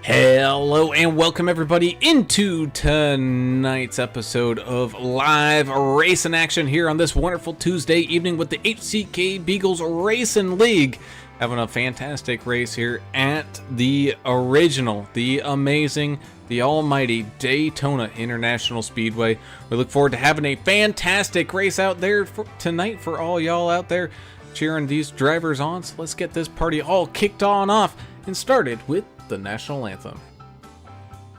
Hello and welcome everybody into tonight's episode of Live Racing Action here on this wonderful Tuesday evening with the HCK Beagles Racing League. Having a fantastic race here at the original, the amazing, the almighty Daytona International Speedway. We look forward to having a fantastic race out there tonight for all y'all out there cheering these drivers on. So let's get this party all kicked on off and started with the national anthem.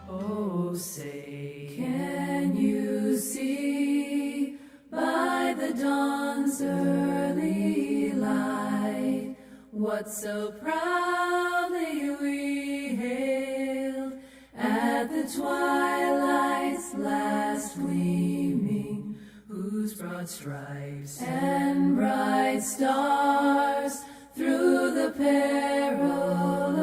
Oh, say, can you see by the dawn's early light what so proudly we hailed at the twilight's last gleaming, whose broad stripes and bright stars through the perilous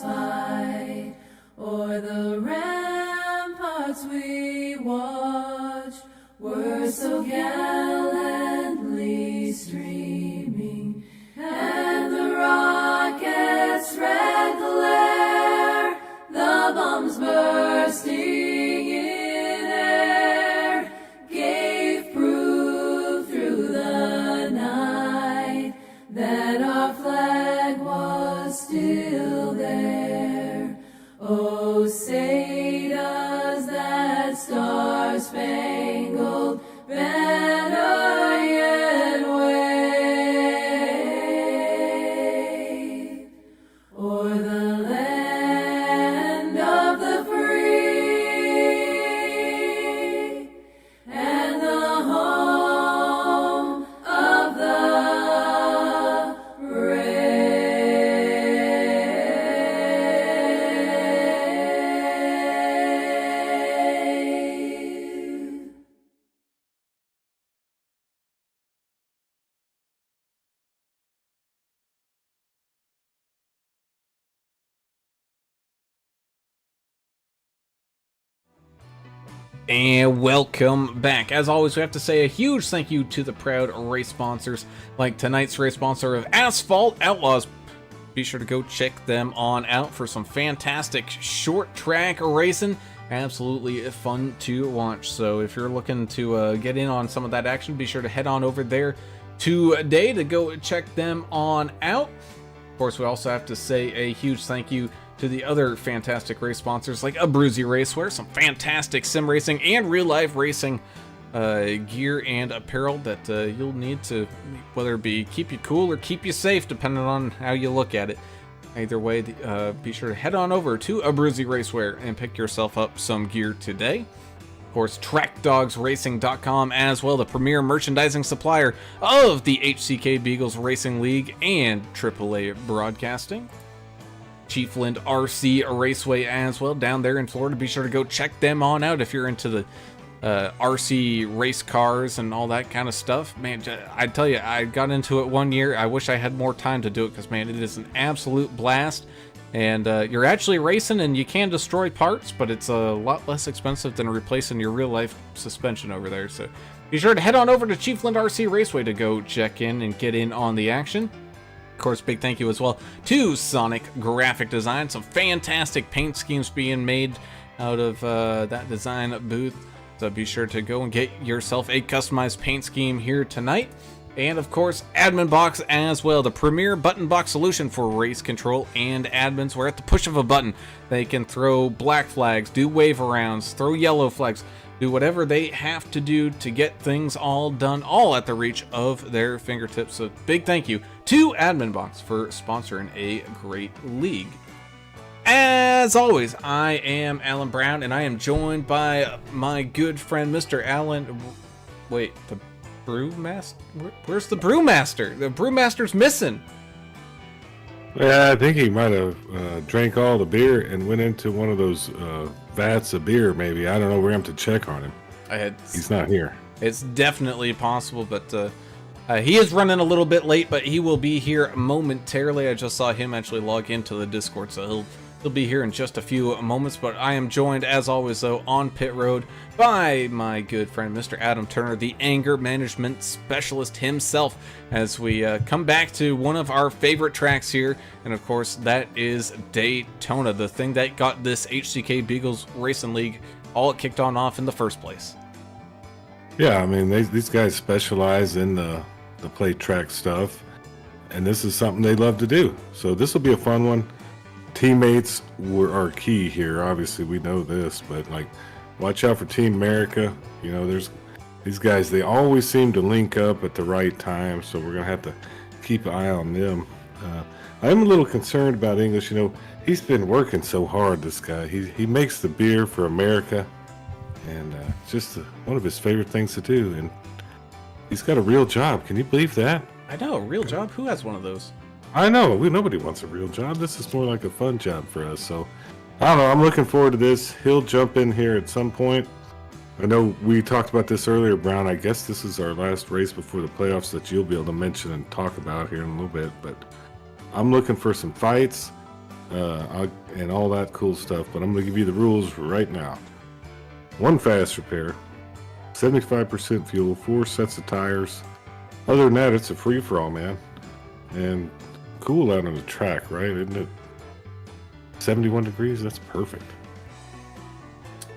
fight o'er the ramparts we watched were so gallantly streaming, and the rockets' red glare, the bombs bursting in air, gave proof through the night that our flag was still there. Oh, say does that star-spangled banner yet wave o'er the land of the free and the home of the brave. And welcome back. As always, we have to say a huge thank you to the proud race sponsors, like tonight's race sponsor of Asphalt, Outlaws. Be sure to go check them on out for some fantastic short track racing. Absolutely fun to watch. So if you're looking to get in on some of that action, be sure to head on over there today to go check them on out. Of course, we also have to say a huge thank you to the other fantastic race sponsors like Abruzzi Raceway, some fantastic sim racing and real life racing gear and apparel that you'll need to, whether it be keep you cool or keep you safe, depending on how you look at it. Either way, be sure to head on over to Abruzzi Raceway and pick yourself up some gear today. Of course, TrackDogsRacing.com as well, the premier merchandising supplier of the HCK Beagles Racing League and AAA Broadcasting. Chiefland RC Raceway as well, down there in Florida. Be sure to go check them on out if you're into the RC race cars and all that kind of stuff. Man, I tell you, I got into it one year. I wish I had more time to do it because, man, it is an absolute blast. And you're actually racing and you can destroy parts, but it's a lot less expensive than replacing your real life suspension over there. So be sure to head on over to Chiefland RC Raceway to go check in and get in on the action. Of course, big thank you as well to Sonic Graphic Design. Some fantastic paint schemes being made out of that design booth. So be sure to go and get yourself a customized paint scheme here tonight. And of course, AdminBoxx as well, the premier button box solution for race control and admins, where at the push of a button, they can throw black flags, do wave arounds, throw yellow flags, do whatever they have to do to get things all done, all at the reach of their fingertips. So big thank you to AdminBoxx for sponsoring a great league. As always, I am Alan Brown, and I am joined by my good friend, Mr. Alan. Wait, the Brewmaster? Where's the Brewmaster? The Brewmaster's missing. Yeah, I think he might have drank all the beer and went into one of those vats of beer, maybe. I don't know. We're going to have to check on him. He's not here. It's definitely possible, but he is running a little bit late, but he will be here momentarily. I just saw him actually log into the Discord, so he'll He'll be here in just a few moments, but I am joined, as always, though, on pit road by my good friend, Mr. Adam Turner, the anger management specialist himself, as we come back to one of our favorite tracks here, and of course, that is Daytona, the thing that got this HCK Beagles Racing League all kicked on off in the first place. Yeah, I mean, these guys specialize in the plate track stuff, and this is something they love to do. So this will be a fun one. Teammates are key here. Obviously, we know this, but like, watch out for Team America. You know, there's these guys. They always seem to link up at the right time, so we're gonna have to keep an eye on them. I'm a little concerned about English. You know, he's been working so hard. This guy, he makes the beer for America, and it's just one of his favorite things to do. And he's got a real job. Can you believe that? I know, a real job. Who has one of those? I know, nobody wants a real job. This is more like a fun job for us. So, I don't know. I'm looking forward to this. He'll jump in here at some point. I know we talked about this earlier, Brown. I guess this is our last race before the playoffs that you'll be able to mention and talk about here in a little bit. But I'm looking for some fights and all that cool stuff. But I'm going to give you the rules right now. 1 fast repair, 75% fuel, 4 sets of tires. Other than that, it's a free-for-all, man. And cool out on the track, right? Isn't it 71 degrees? That's perfect.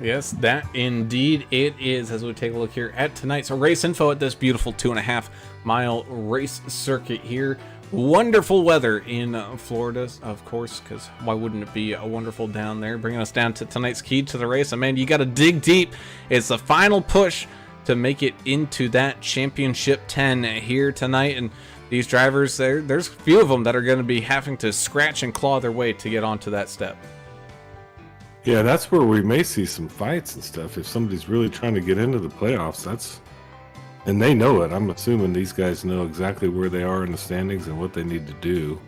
Yes, that indeed it is. As we take a look here at tonight's race info at this beautiful 2.5 mile race circuit here. Wonderful weather in Florida, of course, because why wouldn't it be wonderful down there? Bringing us down to tonight's key to the race. And man, you got to dig deep. It's the final push to make it into that championship 10 here tonight. And these drivers, there's a few of them that are going to be having to scratch and claw their way to get onto that step. Yeah, that's where we may see some fights and stuff. If somebody's really trying to get into the playoffs, and they know it. I'm assuming these guys know exactly where they are in the standings and what they need to do.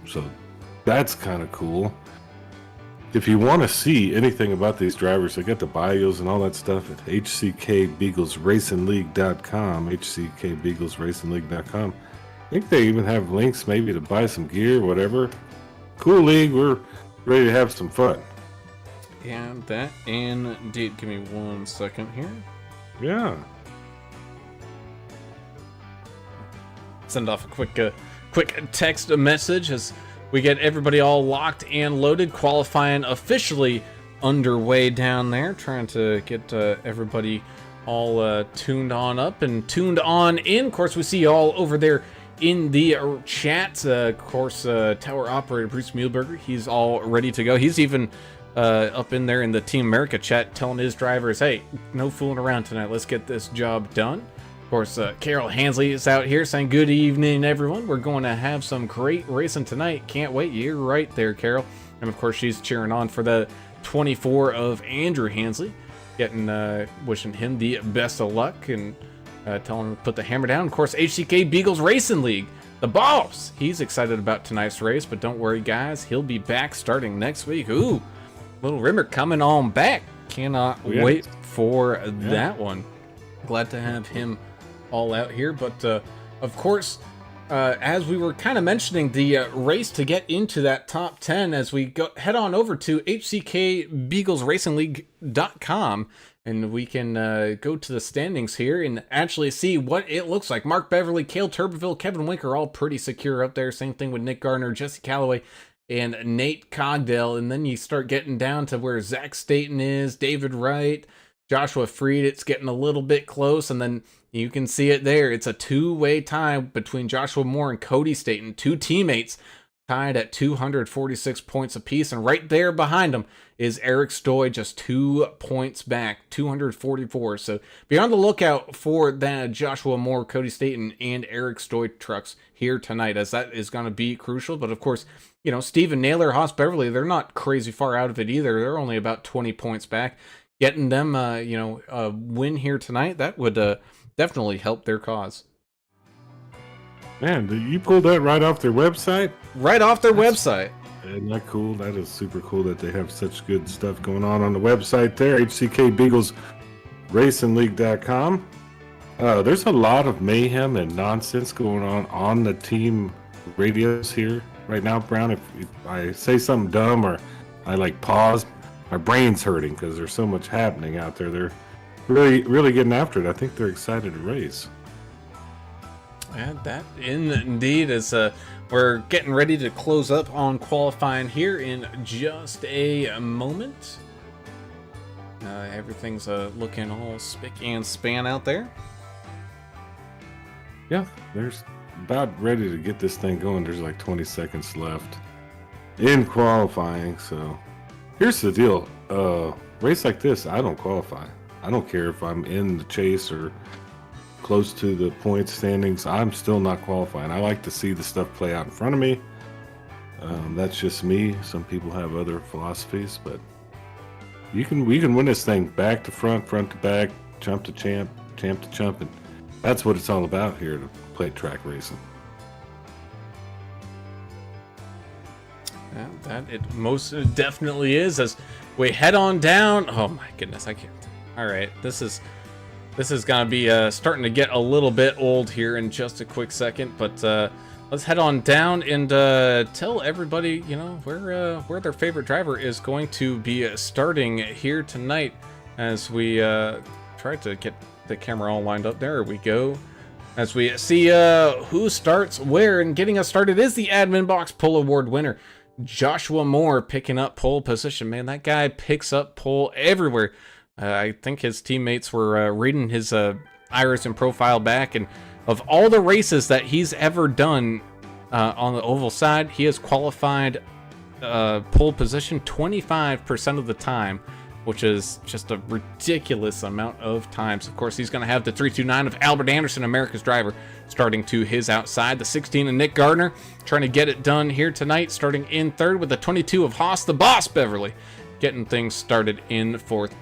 So that's kind of cool. If you want to see anything about these drivers, they got the bios and all that stuff at HCKBeaglesRacingLeague.com. HCKBeaglesRacingLeague.com. I think they even have links maybe to buy some gear, whatever. Cool league. We're ready to have some fun. Yeah, that indeed. Give me 1 second here. Yeah. Send off a quick text message as we get everybody all locked and loaded. Qualifying officially underway down there. Trying to get everybody all tuned on up and tuned on in. Of course, we see you all over there in the chat. Of course, tower operator Bruce Muehlberger, he's all ready to go. He's even up in there in the Team America chat telling his drivers, hey, no fooling around tonight. Let's get this job done. Of course, Carol Hansley is out here saying good evening, everyone. We're going to have some great racing tonight. Can't wait. You're right there, Carol. And of course, she's cheering on for the 24 of Andrew Hansley, wishing him the best of luck and telling him to put the hammer down. Of course, HCK Beagles Racing League, the boss. He's excited about tonight's race, but don't worry, guys. He'll be back starting next week. Ooh, little Rimmer coming on back. Cannot wait for that one. Glad to have him all out here, but of course, as we were kind of mentioning, the race to get into that top 10, as we head on over to HCKBeaglesRacingLeague.com, and we can go to the standings here and actually see what it looks like. Mark Beverly, Cale Turbeville, Kevin Winker, all pretty secure up there. Same thing with Nick Gardner, Jesse Calloway, and Nate Cogdell. And then you start getting down to where Zach Staten is, David Wright, Joshua Freed. It's getting a little bit close, and then you can see it there. It's a two-way tie between Joshua Moore and Cody Staten, two teammates tied at 246 points apiece. And right there behind them is Eric Stoy, just 2 points back, 244. So be on the lookout for that Joshua Moore, Cody Staten, and Eric Stoy trucks here tonight, as that is going to be crucial. But of course, you know, Steven Naylor, Haas Beverly, they're not crazy far out of it either. They're only about 20 points back. Getting them, a win here tonight, that would definitely help their cause. Man, you pulled that right off their website? Right off their website. Isn't that cool? That is super cool that they have such good stuff going on the website there. HCKBeaglesRacingLeague.com. There's a lot of mayhem and nonsense going on the team radios here right now, Brown. If I say something dumb or I like pause, my brain's hurting because there's so much happening out there. They're really getting after it. I think they're excited to race. And that indeed is we're getting ready to close up on qualifying here in just a moment. Everything's looking all spick and span out there. Yeah, there's about ready to get this thing going. There's like 20 seconds left in qualifying. So here's the deal. Race like this, I don't qualify. I don't care if I'm in the chase or close to the point standings. I'm still not qualifying. I like to see the stuff play out in front of me. That's just me. Some people have other philosophies, but we can win this thing back to front, front to back, jump to champ, champ to jump, and that's what it's all about here to play track racing. Yeah, that it most definitely is. As we head on down. Oh my goodness, I can't. All right, this is gonna be starting to get a little bit old here in just a quick second, but let's head on down and tell everybody, you know, where their favorite driver is going to be starting here tonight. As we try to get the camera all lined up. There we go. As we see who starts where, and getting us started is the AdminBoxx Pole Award winner, Joshua Moore, picking up pole position. Man, that guy picks up pole everywhere. I think his teammates were reading his iris and profile back, and of all the races that he's ever done on the oval side, he has qualified pole position 25% of the time, which is just a ridiculous amount of times. Of course, he's going to have the 329 of Albert Anderson, America's driver, starting to his outside. The 16 of Nick Gardner trying to get it done here tonight, starting in third, with the 22 of Haas the Boss Beverly getting things started in fourth.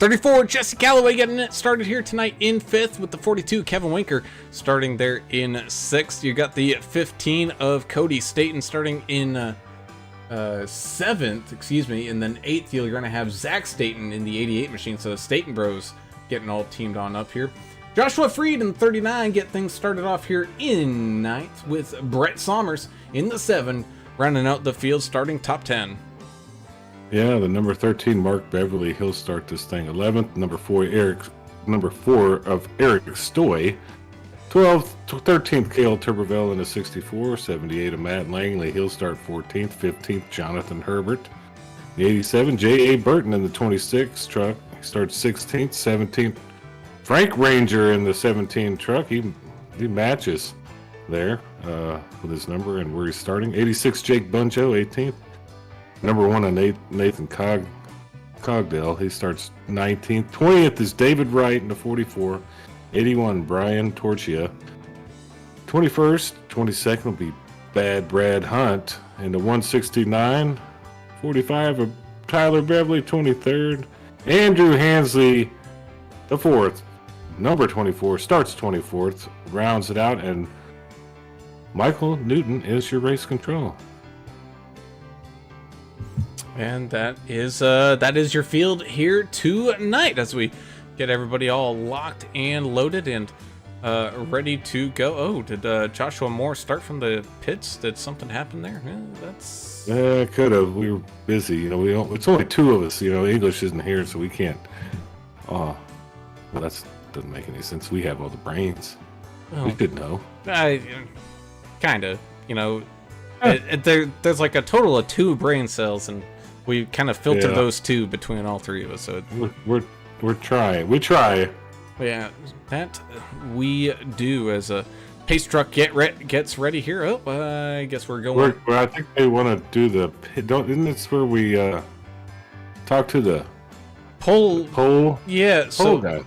34, Jesse Calloway getting it started here tonight in fifth, with the 42, Kevin Winker, starting there in sixth. You got the 15 of Cody Staten starting in seventh, excuse me, and then eighth you're going to have Zach Staten in the 88 machine, so the Staten Bros getting all teamed on up here. Joshua Freed in 39 get things started off here in ninth, with Brett Sommers in the 7, rounding out the field starting top 10. Yeah, the number 13, Mark Beverly, he'll start this thing 11th. Number 4 of Eric Stoy. 13th, Cale Tuberville in a 64. 78 of Matt Langley, he'll start 14th. 15th, Jonathan Herbert. The 87, J.A. Burton in the 26 truck. He starts 16th. 17th, Frank Ranger in the 17 truck. He matches there with his number and where he's starting. 86, Jake Bunjo, 18th. Number 1 on Nathan Cogdell. He starts 19th. 20th is David Wright in the 44. 81, Brian Torchia. 21st, 22nd will be Bad Brad Hunt. In the 169. 45 of Tyler Beverly. 23rd. Andrew Hansley, the 4th. Number 24, starts 24th. Rounds it out, and Michael Newton is your race control. And that is your field here tonight, as we get everybody all locked and loaded and ready to go. Oh, did Joshua Moore start from the pits? Did something happen there? Yeah, could have. We were busy. You know, it's only 2 of us. You know, English isn't here, so we can't. Oh, well, that doesn't make any sense. We have all the brains. Oh. We should know. Kind of. You know, there's like a total of 2 brain cells, and we kind of filter those 2 between all 3 of us. So we're trying. We try. Yeah, that we do. As a pace truck gets ready here. Oh, I guess we're going. I think they want to do the. Isn't this where we talk to the pole? Yeah. Pole guy.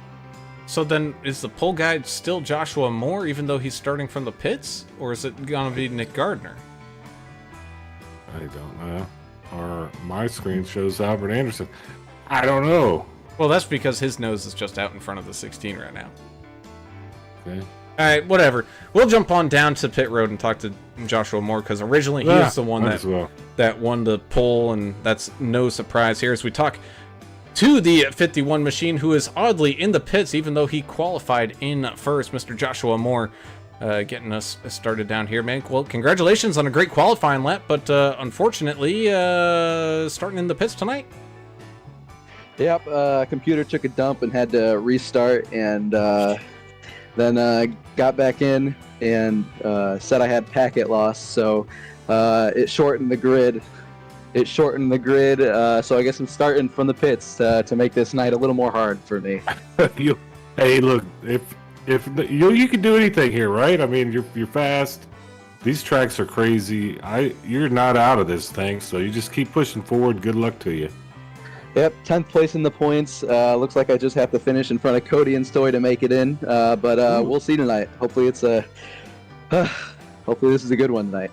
So then, is the pole guy still Joshua Moore, even though he's starting from the pits, or is it gonna be Nick Gardner? I don't know. Or my screen shows Albert Anderson. I don't know. Well, that's because his nose is just out in front of the 16 right now. Okay. All right, whatever. We'll jump on down to pit road and talk to Joshua Moore, because originally he was the one that won the pole, and that's no surprise here as we talk to the 51 machine, who is oddly in the pits, even though he qualified in first. Mr. Joshua Moore getting us started down here, man. Well, congratulations on a great qualifying lap, but unfortunately, starting in the pits tonight. Yep, computer took a dump and had to restart, and then got back in and said I had packet loss, so it shortened the grid. So I guess I'm starting from the pits to make this night a little more hard for me. Hey, look, if you can do anything here, right? I mean, you're fast. These tracks are crazy. You're not out of this thing, so you just keep pushing forward. Good luck to you. Yep, 10th place in the points. Looks like I just have to finish in front of Cody and Stoy to make it in. But we'll see tonight. Hopefully hopefully this is a good one tonight.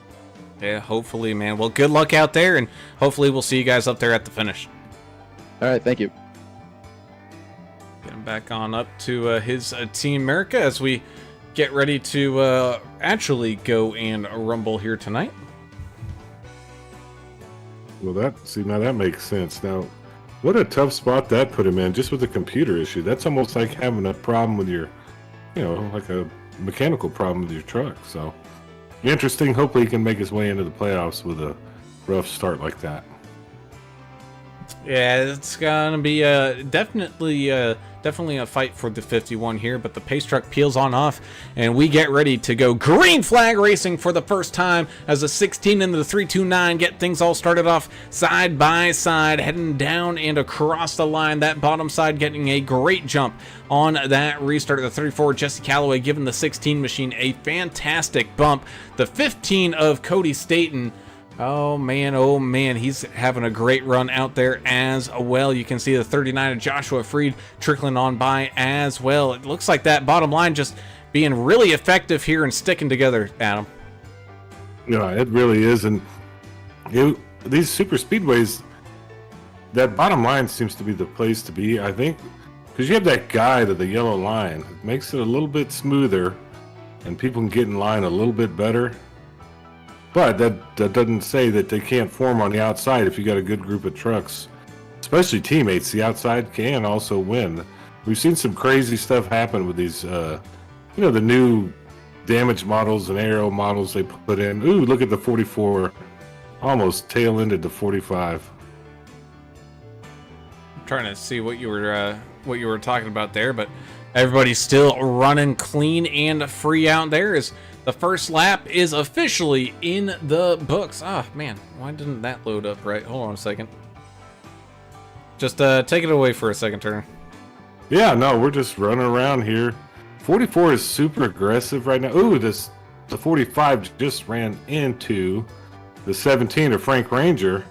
Yeah, hopefully, man. Well, good luck out there, and hopefully we'll see you guys up there at the finish. All right, thank you. Getting back on up to his Team America as we get ready to actually go and rumble here tonight. Well, now that makes sense. Now, what a tough spot that put him in, just with the computer issue. That's almost like having a problem with your, like a mechanical problem with your truck. So, interesting. Hopefully he can make his way into the playoffs with a rough start like that. Yeah, it's gonna be definitely a fight for the 51 here, but the pace truck peels on off, and we get ready to go green flag racing for the first time as the 16 into the 329 get things all started off side by side, heading down and across the line. That bottom side getting a great jump on that restart of the 34. Jesse Calloway giving the 16 machine a fantastic bump. The 15 of Cody Staten. Oh man, he's having a great run out there as well. You can see the 39 of Joshua Freed trickling on by as well. It looks like that bottom line just being really effective here and sticking together, Adam. Yeah, it really is. And these super speedways, that bottom line seems to be the place to be, I think, because you have that guide of the yellow line. It makes it a little bit smoother and people can get in line a little bit better. But that doesn't say that they can't form on the outside if you got a good group of trucks, especially teammates. The outside can also win. We've seen some crazy stuff happen with these, the new damage models and aero models they put in. Ooh, look at the 44, almost tail-ended the 45. I'm trying to see what you were talking about there, but everybody's still running clean and free out there as the first lap is officially in the books. Ah, man, why didn't that load up right? Hold on a second. Just take it away for a second, Turner. Yeah, no, we're just running around here. 44 is super aggressive right now. Ooh, the 45 just ran into the 17 of Frank Ranger,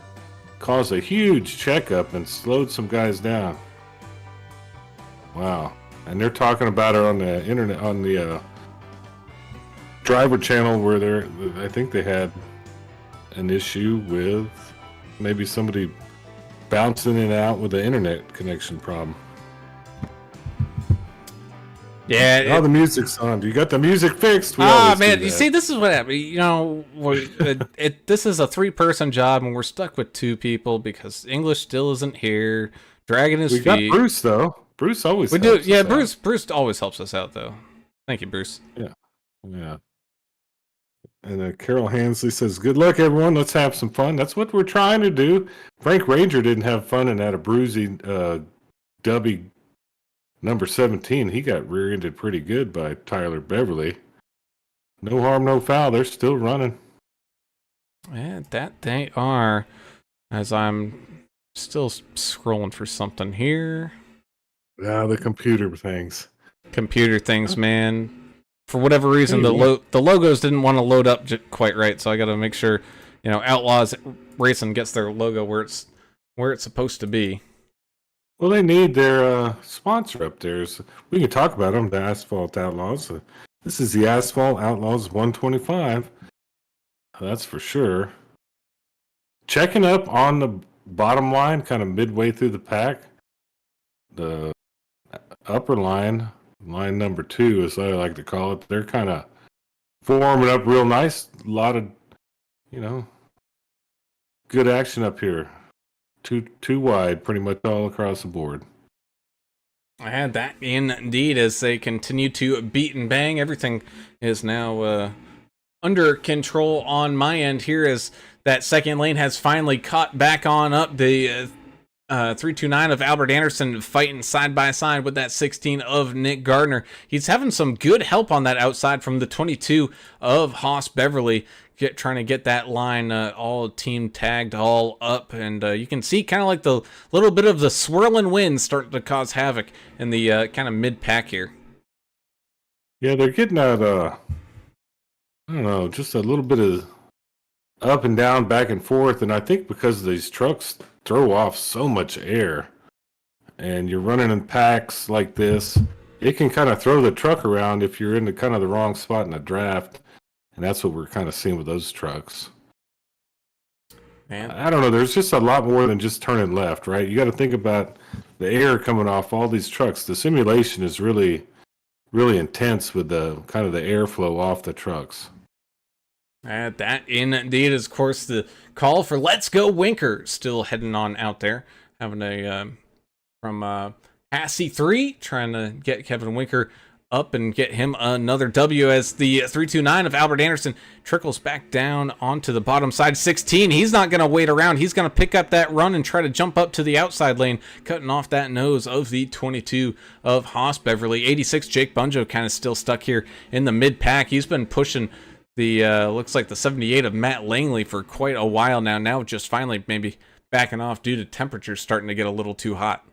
caused a huge checkup and slowed some guys down. Wow. And they're talking about it on the internet, on the driver channel, where I think they had an issue with maybe somebody bouncing in and out with the internet connection problem. Yeah. Now the music's on. You got the music fixed. Man, you see, this is what happened. This is a 3-person job, and we're stuck with 2 people because English still isn't here. Dragging his feet. We got Bruce though. Bruce always. We do. Yeah, Bruce always helps us out though. Thank you, Bruce. Yeah. And Carol Hansley says, "Good luck, everyone. Let's have some fun." That's what we're trying to do. Frank Ranger didn't have fun in that Abruzzi Dubby number 17. He got rear-ended pretty good by Tyler Beverly. No harm, no foul. They're still running. Yeah, that they are. As I'm still scrolling for something here. Yeah, the computer things. Computer things, man. For whatever reason, the logos didn't want to load up quite right, so I got to make sure, Outlaws Racing gets their logo where it's supposed to be. Well, they need their sponsor up there. So we can talk about them, the Asphalt Outlaws. This is the Asphalt Outlaws 125. That's for sure. Checking up on the bottom line, kind of midway through the pack. The upper line number 2, as I like to call it, they're kind of forming up real nice. A lot of, good action up here. Too wide, pretty much all across the board. And that indeed, as they continue to beat and bang, everything is now under control on my end here, as that second lane has finally caught back on up. The 329 of Albert Anderson fighting side by side with that 16 of Nick Gardner. He's having some good help on that outside from the 22 of Haas Beverly, trying to get that line all team tagged all up. And you can see kind of like the little bit of the swirling wind starting to cause havoc in the kind of mid pack here. Yeah, they're getting that, I don't know, just a little bit of up and down, back and forth. And I think because these trucks throw off so much air and you're running in packs like this, it can kind of throw the truck around if you're in the kind of the wrong spot in the draft. And that's what we're kind of seeing with those trucks. Man. I don't know. There's just a lot more than just turning left, right? You got to think about the air coming off all these trucks. The simulation is really, really intense with the kind of the airflow off the trucks. And that indeed is, of course, the call for Let's Go Winker still heading on out there. Having a from Assy 3 trying to get Kevin Winker up and get him another W, as the 329 of Albert Anderson trickles back down onto the bottom side. 16, he's not going to wait around. He's going to pick up that run and try to jump up to the outside lane, cutting off that nose of the 22 of Haas Beverly. 86, Jake Bunjo kind of still stuck here in the mid-pack. He's been pushing the, looks like the 78 of Matt Langley for quite a while now. Now just finally maybe backing off due to temperatures starting to get a little too hot.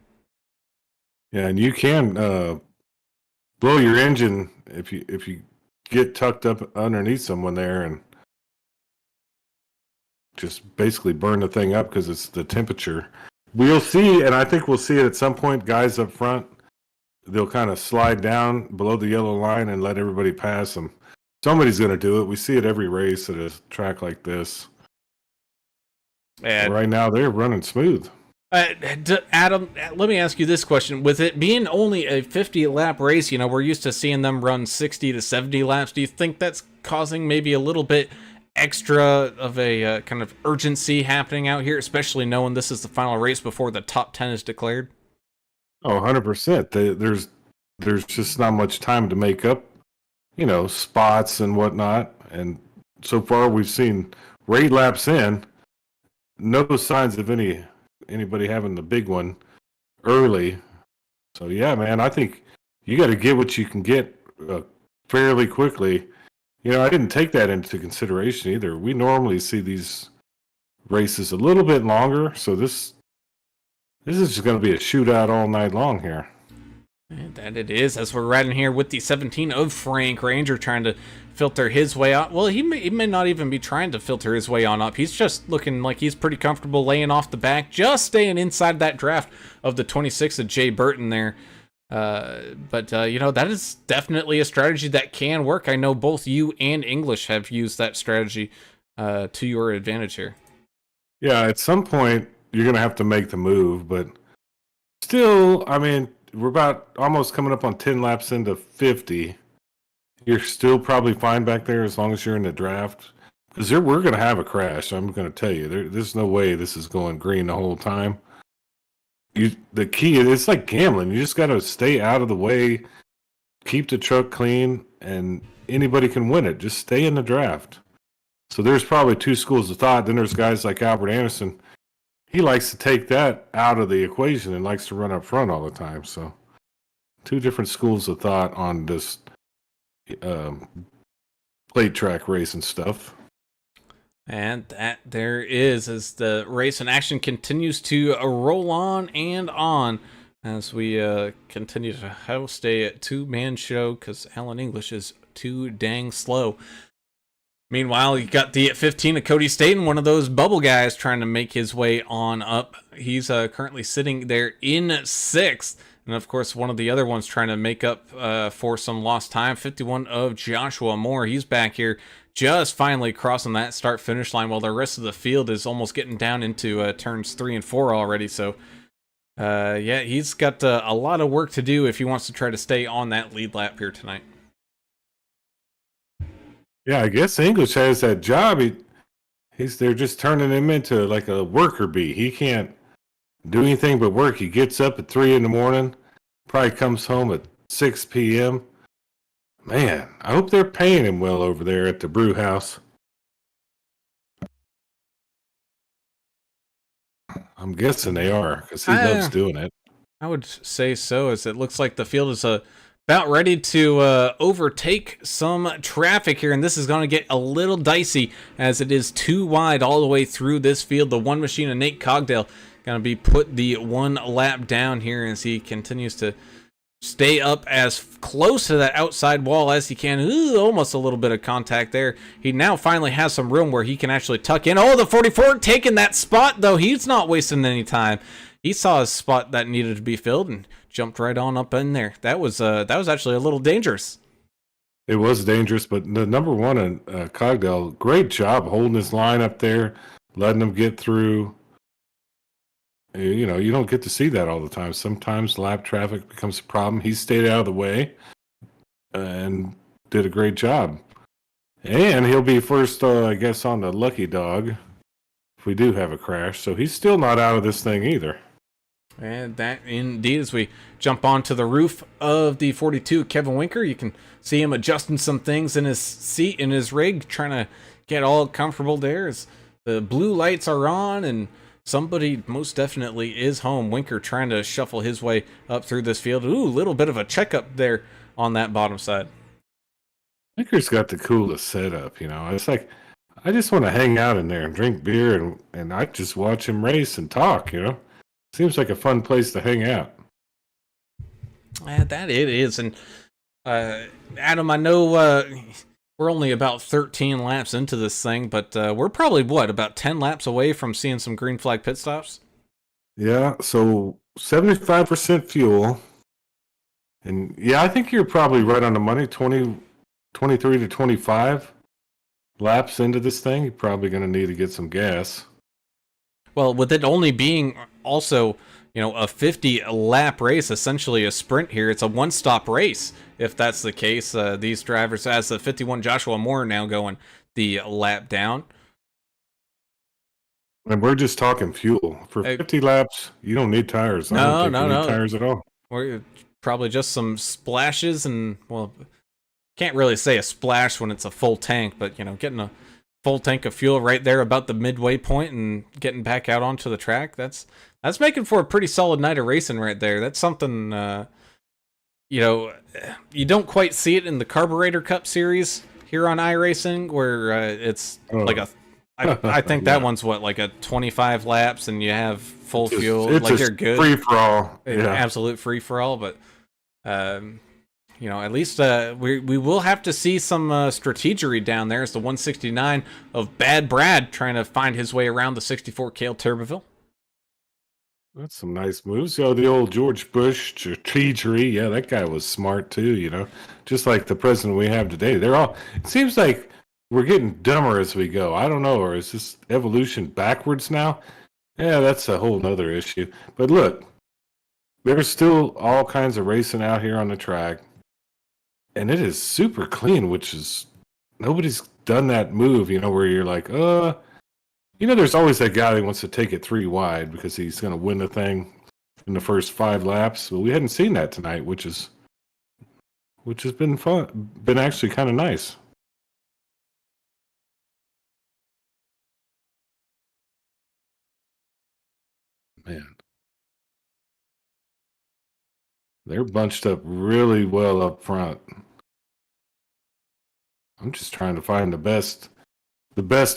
Yeah, and you can blow your engine if you get tucked up underneath someone there and just basically burn the thing up because it's the temperature. We'll see, and I think we'll see it at some point. Guys up front, they'll kind of slide down below the yellow line and let everybody pass them. Somebody's going to do it. We see it every race at a track like this. And right now, they're running smooth. Adam, let me ask you this question. With it being only a 50-lap race, we're used to seeing them run 60 to 70 laps. Do you think that's causing maybe a little bit extra of a kind of urgency happening out here, especially knowing this is the final race before the top 10 is declared? Oh, 100%. There's just not much time to make up, spots and whatnot. And so far, we've seen 8 laps in, no signs of anybody having the big one early. So yeah, man, I think you got to get what you can get fairly quickly. I didn't take that into consideration either. We normally see these races a little bit longer, so this is just going to be a shootout all night long here. And that it is, as we're riding here with the 17 of Frank Ranger trying to filter his way up. Well, he may not even be trying to filter his way on up. He's just looking like he's pretty comfortable laying off the back, just staying inside that draft of the 26 of Jay Burton there. But that is definitely a strategy that can work. I know both you and English have used that strategy to your advantage here. Yeah, at some point, you're going to have to make the move, but still, I mean, we're about almost coming up on 10 laps into 50. You're still probably fine back there as long as you're in the draft. Because we're going to have a crash, I'm going to tell you. There's no way this is going green the whole time. The key, it's like gambling. You just got to stay out of the way, keep the truck clean, and anybody can win it. Just stay in the draft. So there's probably 2 schools of thought. Then there's guys like Albert Anderson. He likes to take that out of the equation and likes to run up front all the time. So 2 different schools of thought on this plate track race and stuff. And that there is, as the race in action continues to roll on and on, as we continue to host a 2-man show because Alan English is too dang slow. Meanwhile, you got the 15 of Cody Staten, one of those bubble guys trying to make his way on up. He's currently sitting there in 6th. And of course, one of the other ones trying to make up for some lost time, 51 of Joshua Moore. He's back here just finally crossing that start-finish line while the rest of the field is almost getting down into turns 3 and 4 already. So, yeah, he's got a lot of work to do if he wants to try to stay on that lead lap here tonight. Yeah, I guess English has that job. They're just turning him into like a worker bee. He can't do anything but work. He gets up at 3 in the morning, Probably comes home at 6 p.m. Man, I hope they're paying him well over there at the brew house. I'm guessing they are because he loves doing it. I would say so, as it looks like the field is about ready to overtake some traffic here, and this is going to get a little dicey as it is too wide all the way through this field. The one machine of Nate Cogdale going to be put the one lap down here as he continues to stay up as close to that outside wall as he can. Ooh, almost a little bit of contact there. He now finally has some room where he can actually tuck in. Oh, the 44 taking that spot, though. He's not wasting any time. He saw a spot that needed to be filled and jumped right on up in there. That was actually a little dangerous. It was dangerous, but the number one in Cogdale, great job holding his line up there, letting him get through. You know, you don't get to see that all the time. Sometimes lap traffic becomes a problem. He stayed out of the way and did a great job. And he'll be first, I guess, on the lucky dog if we do have a crash. So he's still not out of this thing either. And that indeed, as we jump onto the roof of the 42 Kevin Winker, you can see him adjusting some things in his seat, in his rig, trying to get all comfortable there as the blue lights are on and somebody most definitely is home. Winker trying to shuffle his way up through this field. Ooh, little bit of a checkup there on that bottom side. Winker's got the coolest setup, you know. It's like, I just want to hang out in there and drink beer and I just watch him race and talk, you know. Seems like a fun place to hang out. That it is. And Adam, I know we're only about 13 laps into this thing, but we're probably, about 10 laps away from seeing some green flag pit stops? Yeah, so 75% fuel. And yeah, I think you're probably right on the money, 23 to 25 laps into this thing. You're probably going to need to get some gas. Well, with it only being also, you know, a 50-lap race, essentially a sprint here, it's a one-stop race. If that's the case, these drivers, as the 51 Joshua Moore now going the lap down. And we're just talking fuel. For 50 laps, you don't need tires. I don't think you need tires at all. Or probably just some splashes and, well, can't really say a splash when it's a full tank, but, you know, getting a full tank of fuel right there about the midway point and getting back out onto the track, that's making for a pretty solid night of racing right there. That's something, you know, you don't quite see it in the Carburetor Cup series here on iRacing, where it's like I think that one's like a 25 laps and you have full fuel. It's like they're good. Free for all. Yeah. Absolute free for all, but you know, at least we will have to see some strategery down there. It's the 169 of Bad Brad trying to find his way around the 64 Cale Turboville. That's some nice moves. You know, the old George Bush strategery. Yeah, that guy was smart too, you know. Just like the president we have today. It seems like we're getting dumber as we go. I don't know, or is this evolution backwards now? Yeah, that's a whole nother issue. But look, there's still all kinds of racing out here on the track. And it is super clean, which is, nobody's done that move, you know, where you're like, you know, there's always that guy that wants to take it 3 wide because he's going to win the thing in the first 5 laps. But we hadn't seen that tonight, which has been fun, been actually kind of nice. Man. They're bunched up really well up front. I'm just trying to find the best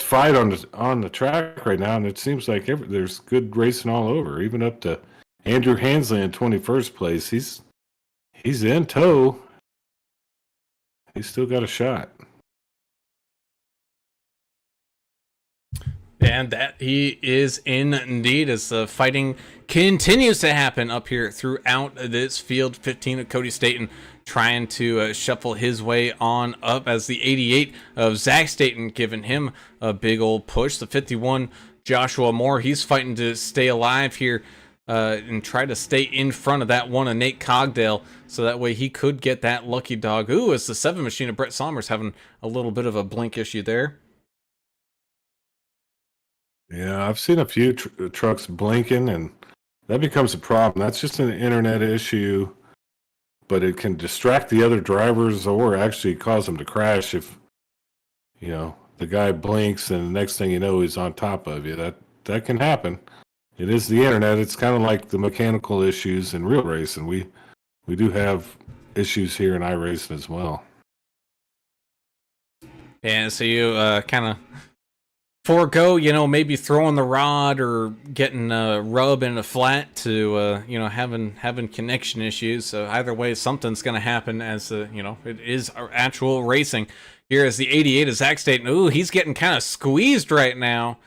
fight on the track right now, and it seems like there's good racing all over, even up to Andrew Hansley in 21st place. He's in tow. He's still got a shot. And that he is indeed, as the fighting continues to happen up here throughout this field. 15 of Cody Staten trying to shuffle his way on up, as the 88 of Zach Staten giving him a big old push. The 51 Joshua Moore, he's fighting to stay alive here and try to stay in front of that one of Nate Cogdale, so that way he could get that lucky dog. Ooh, as the 7 machine of Brett Sommers having a little bit of a blink issue there. Yeah, I've seen a few trucks blinking, and that becomes a problem. That's just an internet issue. but it can distract the other drivers or actually cause them to crash if, the guy blinks and the next thing you know, he's on top of you. That can happen. It is the internet. It's kind of like the mechanical issues in real racing. We do have issues here in iRacing as well. Yeah, so you kind of forego, maybe throwing the rod or getting a rub in a flat to, having connection issues. So either way, something's going to happen as, it is actual racing. Here is the 88 of Zach State. Ooh, he's getting kind of squeezed right now.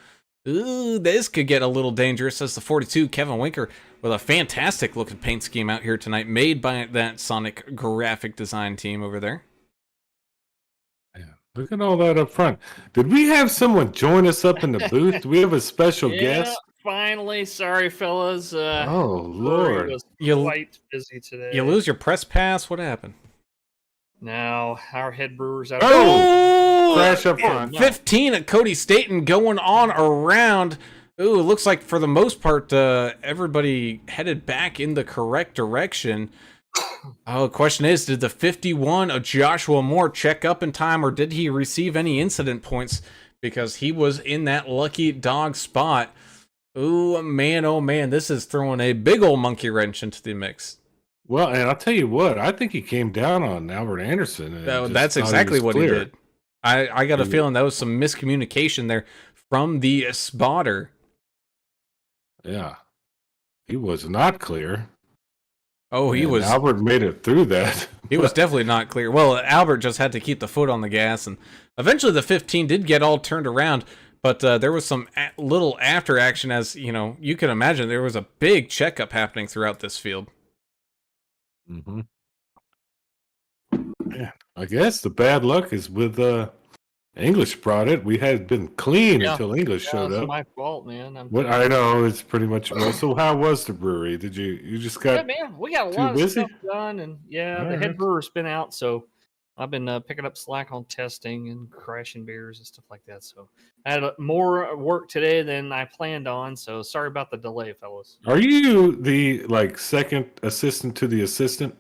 Ooh, this could get a little dangerous, says the 42, Kevin Winker, with a fantastic looking paint scheme out here tonight, made by that Sonic graphic design team over there. Yeah, look at all that up front. Did we have someone join us up in the booth? Do we have a special guest? Finally. Sorry, fellas. Oh, Lord. Was quite busy today. You lose your press pass? What happened? Now, our head brewer's out. Oh! Crash up front. 15 at Cody Staten going on around. Ooh, it looks like for the most part, everybody headed back in the correct direction. Oh, the question is, did the 51 of Joshua Moore check up in time, or did he receive any incident points? Because he was in that lucky dog spot. Ooh, man, oh man, this is throwing a big old monkey wrench into the mix. Well, and I'll tell you what, I think he came down on Albert Anderson. That's exactly what he did. I got a feeling that was some miscommunication there from the spotter. Yeah. He was not clear. Oh, he was. Albert made it through that. He was definitely not clear. Well, Albert just had to keep the foot on the gas, and eventually the 15 did get all turned around, but there was some little after action, as you can imagine. There was a big checkup happening throughout this field. Mm-hmm. Yeah, I guess the bad luck is with English brought it. We had been clean until English showed up. It's my fault, man. I know it's pretty much. So how was the brewery? Did you just got? Yeah, man. We got a lot of stuff done, and the head brewer's been out, so I've been picking up slack on testing and crashing beers and stuff like that. So I had more work today than I planned on. So sorry about the delay, fellas. Are you the second assistant to the assistant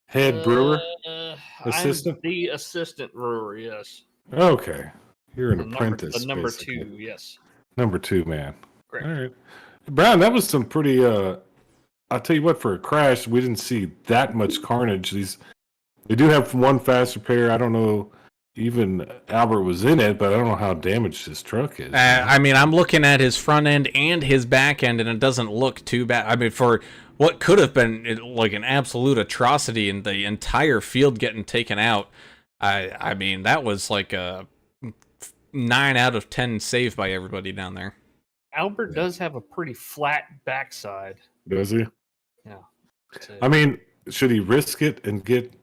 head brewer? Assistant? I'm the assistant brewer, yes. Okay. You're an apprentice. The number basically. 2, yes. Number 2 man. Correct. All right. Brown, that was some pretty I'll tell you what, for a crash, we didn't see that much carnage. They do have one fast repair. I don't know, even Albert was in it, but I don't know how damaged his truck is. I mean, I'm looking at his front end and his back end, and it doesn't look too bad. I mean, for what could have been like an absolute atrocity in the entire field getting taken out, I mean, that was like a 9 out of 10 save by everybody down there. Albert does have a pretty flat backside. Does he? Yeah. I mean, should he risk it and get...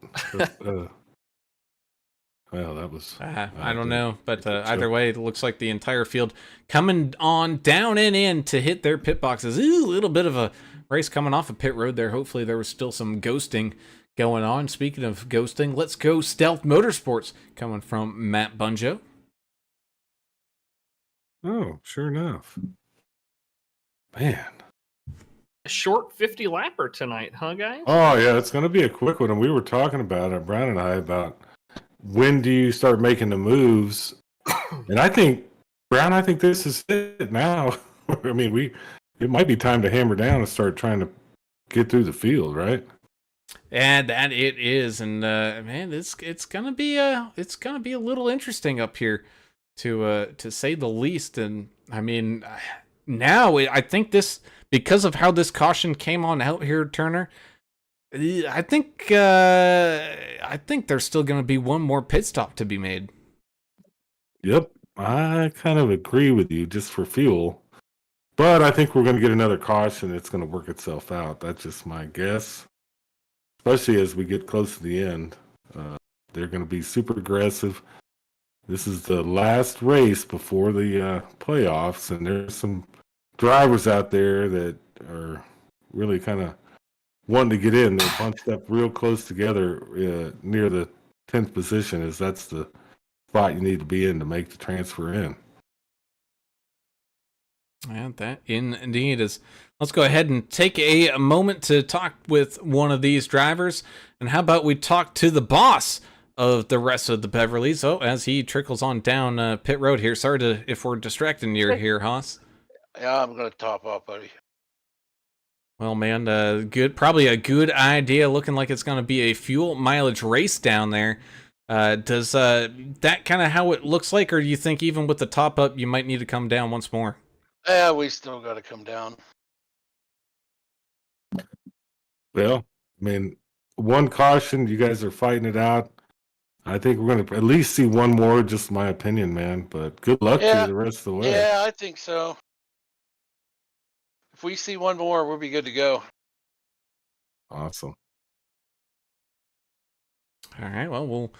well, that was... I don't know, but either way, it looks like the entire field coming on down and in to hit their pit boxes. Ooh, a little bit of a race coming off of pit road there. Hopefully there was still some ghosting going on. Speaking of ghosting, let's go Stealth Motorsports coming from Matt Bunjo. Oh, sure enough. Man. A short 50 lapper tonight, huh, guys? Oh, yeah, it's going to be a quick one. And we were talking about it, Brian and I, about when do you start making the moves? And I think, Brown, I think this is it now. I mean, it might be time to hammer down and start trying to get through the field, right? And that it is, and man, it's gonna be a little interesting up here, to say the least. And I mean, now I think this, because of how this caution came on out here, Turner, I think there's still gonna be one more pit stop to be made. Yep, I kind of agree with you, just for fuel. But I think we're going to get another caution. It's going to work itself out. That's just my guess. Especially as we get close to the end. They're going to be super aggressive. This is the last race before the playoffs, and there's some drivers out there that are really kind of wanting to get in. They're bunched up real close together near the 10th position, as that's the spot you need to be in to make the transfer in. And that indeed is. Let's go ahead and take a moment to talk with one of these drivers. And how about we talk to the boss of the rest of the Beverleys? Oh, as he trickles on down pit road here. Sorry if we're distracting you here, Haas. Yeah, I'm gonna top up, buddy. Well, man, good. Probably a good idea. Looking like it's going to be a fuel mileage race down there. Does that kind of how it looks like, or do you think even with the top up, you might need to come down once more? Yeah, we still got to come down. Well, I mean, one caution, you guys are fighting it out. I think we're going to at least see one more, just my opinion, man. But good luck to you the rest of the way. Yeah, I think so. If we see one more, we'll be good to go. Awesome. All right, well, we'll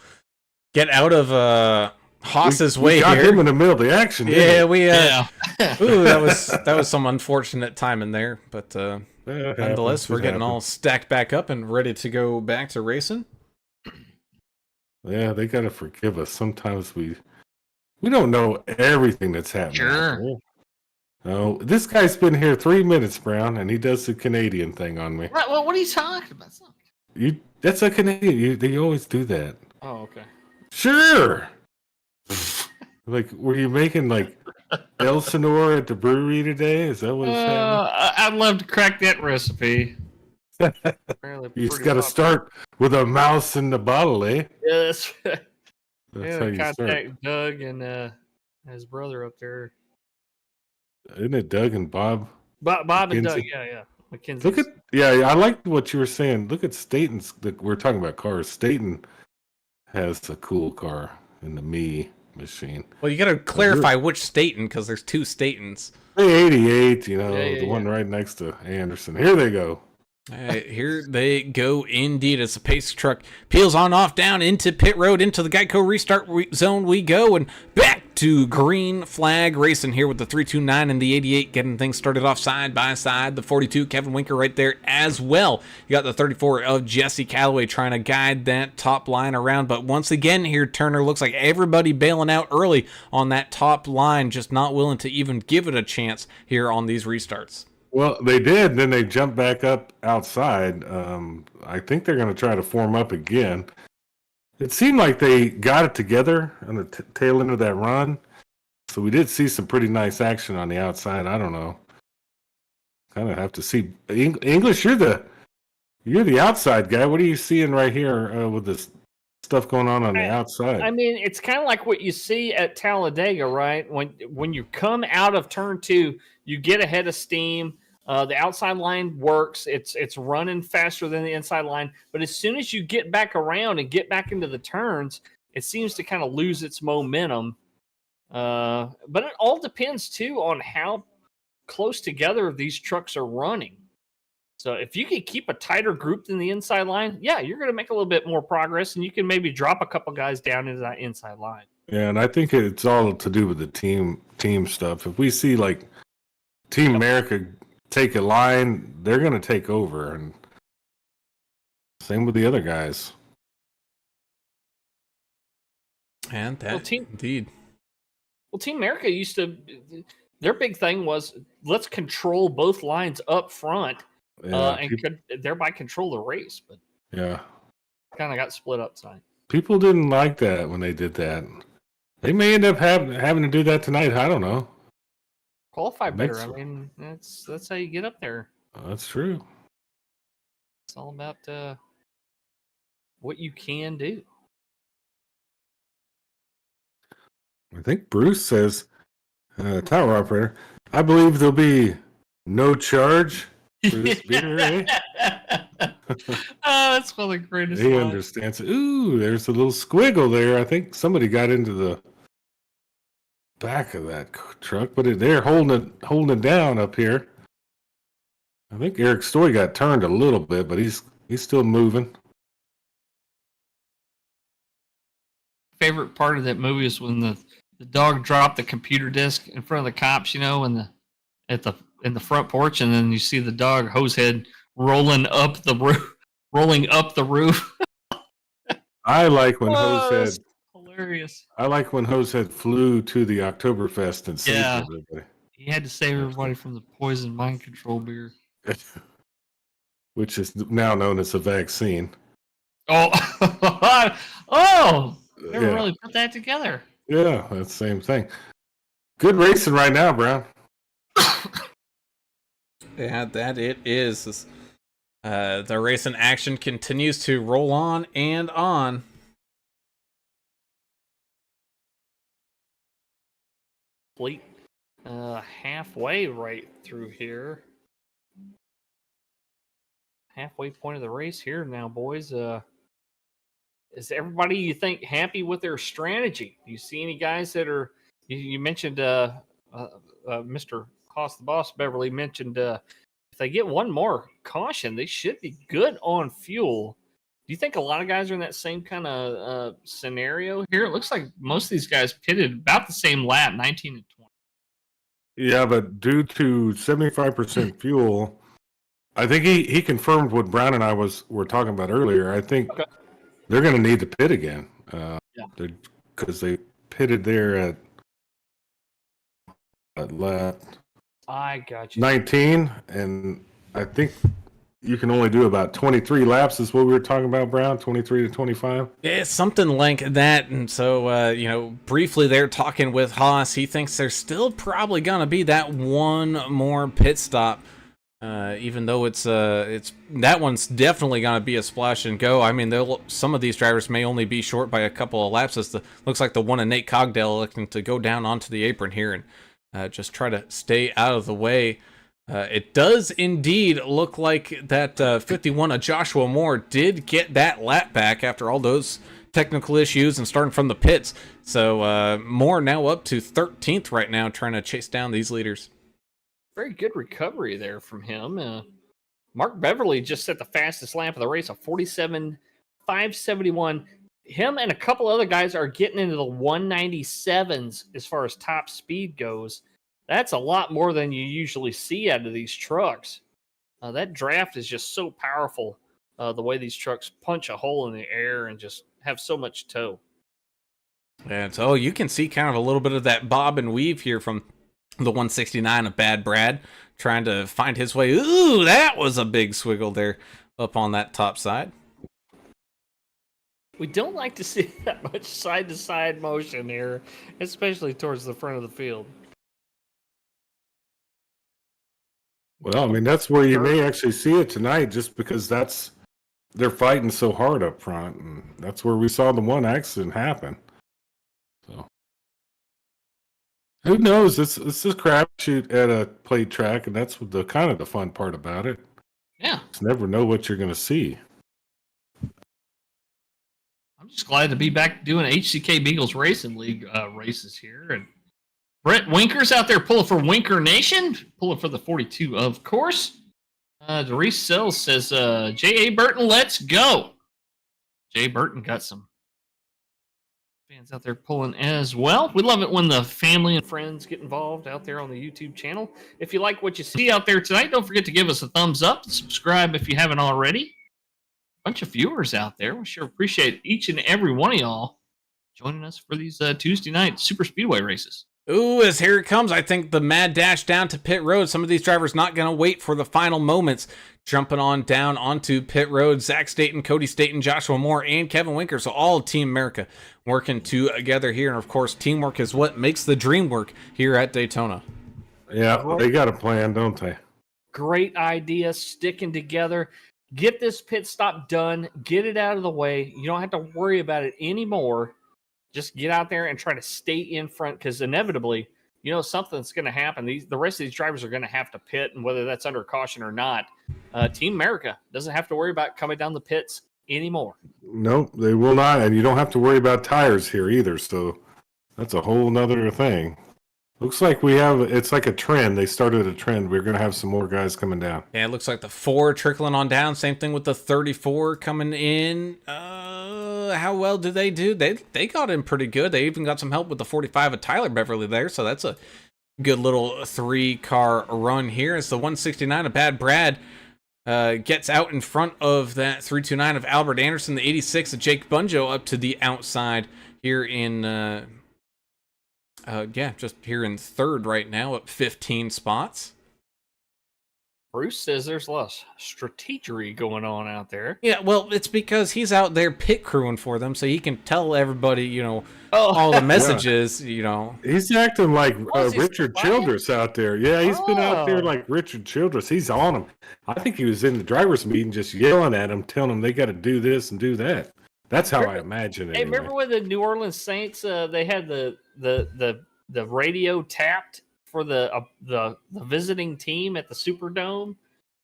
get out of Haas's way got here. him in the middle of the action. Yeah, didn't ooh, that was some unfortunate timing there, but nonetheless, we're getting all stacked back up and ready to go back to racing. Yeah, they gotta forgive us. Sometimes we don't know everything that's happening. Sure. No, this guy's been here 3 minutes, Brown, and he does the Canadian thing on me. Right, well, what are you talking about? That's a Canadian. They always do that. Oh, okay. Sure. Like, were you making like Elsinore at the brewery today? Is that what it's happening? I'd love to crack that recipe. You just got to start with a mouse in the bottle, eh? Yes. That's Yeah, how you start. contact Doug and his brother up there. Isn't it Doug and Bob? Bob and Doug, Mackenzie? yeah. McKenzie. Look at I like what you were saying. Look at Staten's. We're talking about cars. Staten has a cool car in the Me machine. Well, you got to clarify which Staten, because there's two Statens. The 88, the one right next to Anderson. Here they go. All right, here they go indeed. As the pace truck peels on off down into pit road, into the Geico restart zone we go, and back to green flag racing here with the 329 and the 88 getting things started off side by side. The 42, Kevin Winker right there as well. You got the 34 of Jesse Calloway trying to guide that top line around, but once again here, Turner, looks like everybody bailing out early on that top line, just not willing to even give it a chance here on these restarts. Well, they did. Then they jumped back up outside. I think they're going to try to form up again. It seemed like they got it together on the tail end of that run. So we did see some pretty nice action on the outside. I don't know. Kind of have to see. English, you're the outside guy. What are you seeing right here with this stuff going on the outside? I mean, it's kind of like what you see at Talladega, right? When you come out of turn 2, you get ahead of steam. The outside line works. It's running faster than the inside line. But as soon as you get back around and get back into the turns, it seems to kind of lose its momentum. But it all depends, too, on how close together these trucks are running. So if you can keep a tighter group than the inside line, yeah, you're going to make a little bit more progress, and you can maybe drop a couple guys down into that inside line. Yeah, and I think it's all to do with the team stuff. If we see like Team America take a line, they're going to take over, and same with the other guys. And that indeed. Well, Team America used to, their big thing was let's control both lines up front, and could thereby control the race. But yeah, kind of got split up tonight. People didn't like that when they did that. They may end up having to do that tonight. I don't know. Qualify better. I mean, that's how you get up there. That's true. It's all about what you can do. I think Bruce says, tower operator, I believe there'll be no charge for this beer, eh? That's one of the greatest. He understands. Ooh, there's a little squiggle there. I think somebody got into the back of that truck, but they're holding it down up here. I think Eric Stoy got turned a little bit, but he's still moving. Favorite part of that movie is when the dog dropped the computer disc in front of the cops, in the front porch, and then you see the dog Hosehead rolling up the roof. I like when Hosehead. Hilarious. I like when Hosehead flew to the Oktoberfest and saved everybody. He had to save everybody from the poison mind control beer. Which is now known as a vaccine. Oh, oh! Never Yeah. really put that together. Yeah, that's the same thing. Good racing right now, Brown. Yeah, that it is. The racing action continues to roll on and on. Complete halfway right through here. Halfway point of the race here now, boys. Is everybody, you think, happy with their strategy? Do you see any guys that are? You mentioned Mr. Haas, the boss, Beverly mentioned if they get one more caution, they should be good on fuel. Do you think a lot of guys are in that same kind of scenario here? It looks like most of these guys pitted about the same lap, 19 and 20. Yeah, but due to 75% fuel, I think he confirmed what Brown and I were talking about earlier. I think they're going to need to pit again. Because they pitted there at lap I got you. 19, and I think you can only do about 23 laps is what we were talking about, Brown, 23 to 25. Yeah, something like that. And so, briefly they're talking with Haas. He thinks there's still probably going to be that one more pit stop. Even though it's that one's definitely going to be a splash and go. I mean, some of these drivers may only be short by a couple of laps. Looks like the one of Nate Cogdell looking to go down onto the apron here and just try to stay out of the way. It does indeed look like that 51 of Joshua Moore did get that lap back after all those technical issues and starting from the pits. So Moore now up to 13th right now, trying to chase down these leaders. Very good recovery there from him. Mark Beverly just set the fastest lap of the race, a 47.571. Him and a couple other guys are getting into the 197s as far as top speed goes. That's a lot more than you usually see out of these trucks. That draft is just so powerful, the way these trucks punch a hole in the air and just have so much toe. And so you can see kind of a little bit of that bob and weave here from the 169 of Bad Brad, trying to find his way. Ooh, that was a big swiggle there up on that top side. We don't like to see that much side-to-side motion here, especially towards the front of the field. Well, I mean, that's where you may actually see it tonight, just because they're fighting so hard up front, and that's where we saw the one accident happen. So, who knows? It's a crapshoot at a plate track, and that's the kind of the fun part about it. Yeah, Just never know what you're going to see. I'm just glad to be back doing HCK Beagles Racing League races here. And Brett Winker's out there pulling for Winker Nation, pulling for the 42, of course. Doris Sells says, J.A. Burton, let's go. Jay Burton got some fans out there pulling as well. We love it when the family and friends get involved out there on the YouTube channel. If you like what you see out there tonight, don't forget to give us a thumbs up. Subscribe if you haven't already. Bunch of viewers out there. We sure appreciate each and every one of y'all joining us for these Tuesday night super speedway races. Ooh, as here it comes. I think the mad dash down to pit road. Some of these drivers not going to wait for the final moments. Jumping on down onto pit road. Zach Staten, Cody Staten, Joshua Moore, and Kevin Winker. So all Team America working together here. And of course, teamwork is what makes the dream work here at Daytona. Yeah, they got a plan, don't they? Great idea, sticking together. Get this pit stop done. Get it out of the way. You don't have to worry about it anymore. Just get out there and try to stay in front, because inevitably, something's going to happen. The rest of these drivers are going to have to pit, and whether that's under caution or not, Team America doesn't have to worry about coming down the pits anymore. Nope, they will not, and you don't have to worry about tires here either, so that's a whole nother thing. Looks like it's like a trend. They started a trend. We're going to have some more guys coming down. Yeah, it looks like the 4 trickling on down. Same thing with the 34 coming in. How well do they do? They got in pretty good. They even got some help with the 45 of Tyler Beverly there, so that's a good little 3-car run here. As the 169 of Bad Brad gets out in front of that 329 of Albert Anderson, the 86 of Jake Bunjo up to the outside here in Yeah, just here in third right now at 15 spots. Bruce says there's a lot of strategery going on out there. Yeah, well, it's because he's out there pit crewing for them, so he can tell everybody, Oh. all the messages, He's acting like Was he Richard spying? Childress out there. Yeah, he's been out there Oh. like Richard Childress. He's on him. I think he was in the driver's meeting just yelling at him, telling them they got to do this and do that. That's how I imagine it. Hey, remember when the New Orleans Saints they had the radio tapped for the visiting team at the Superdome,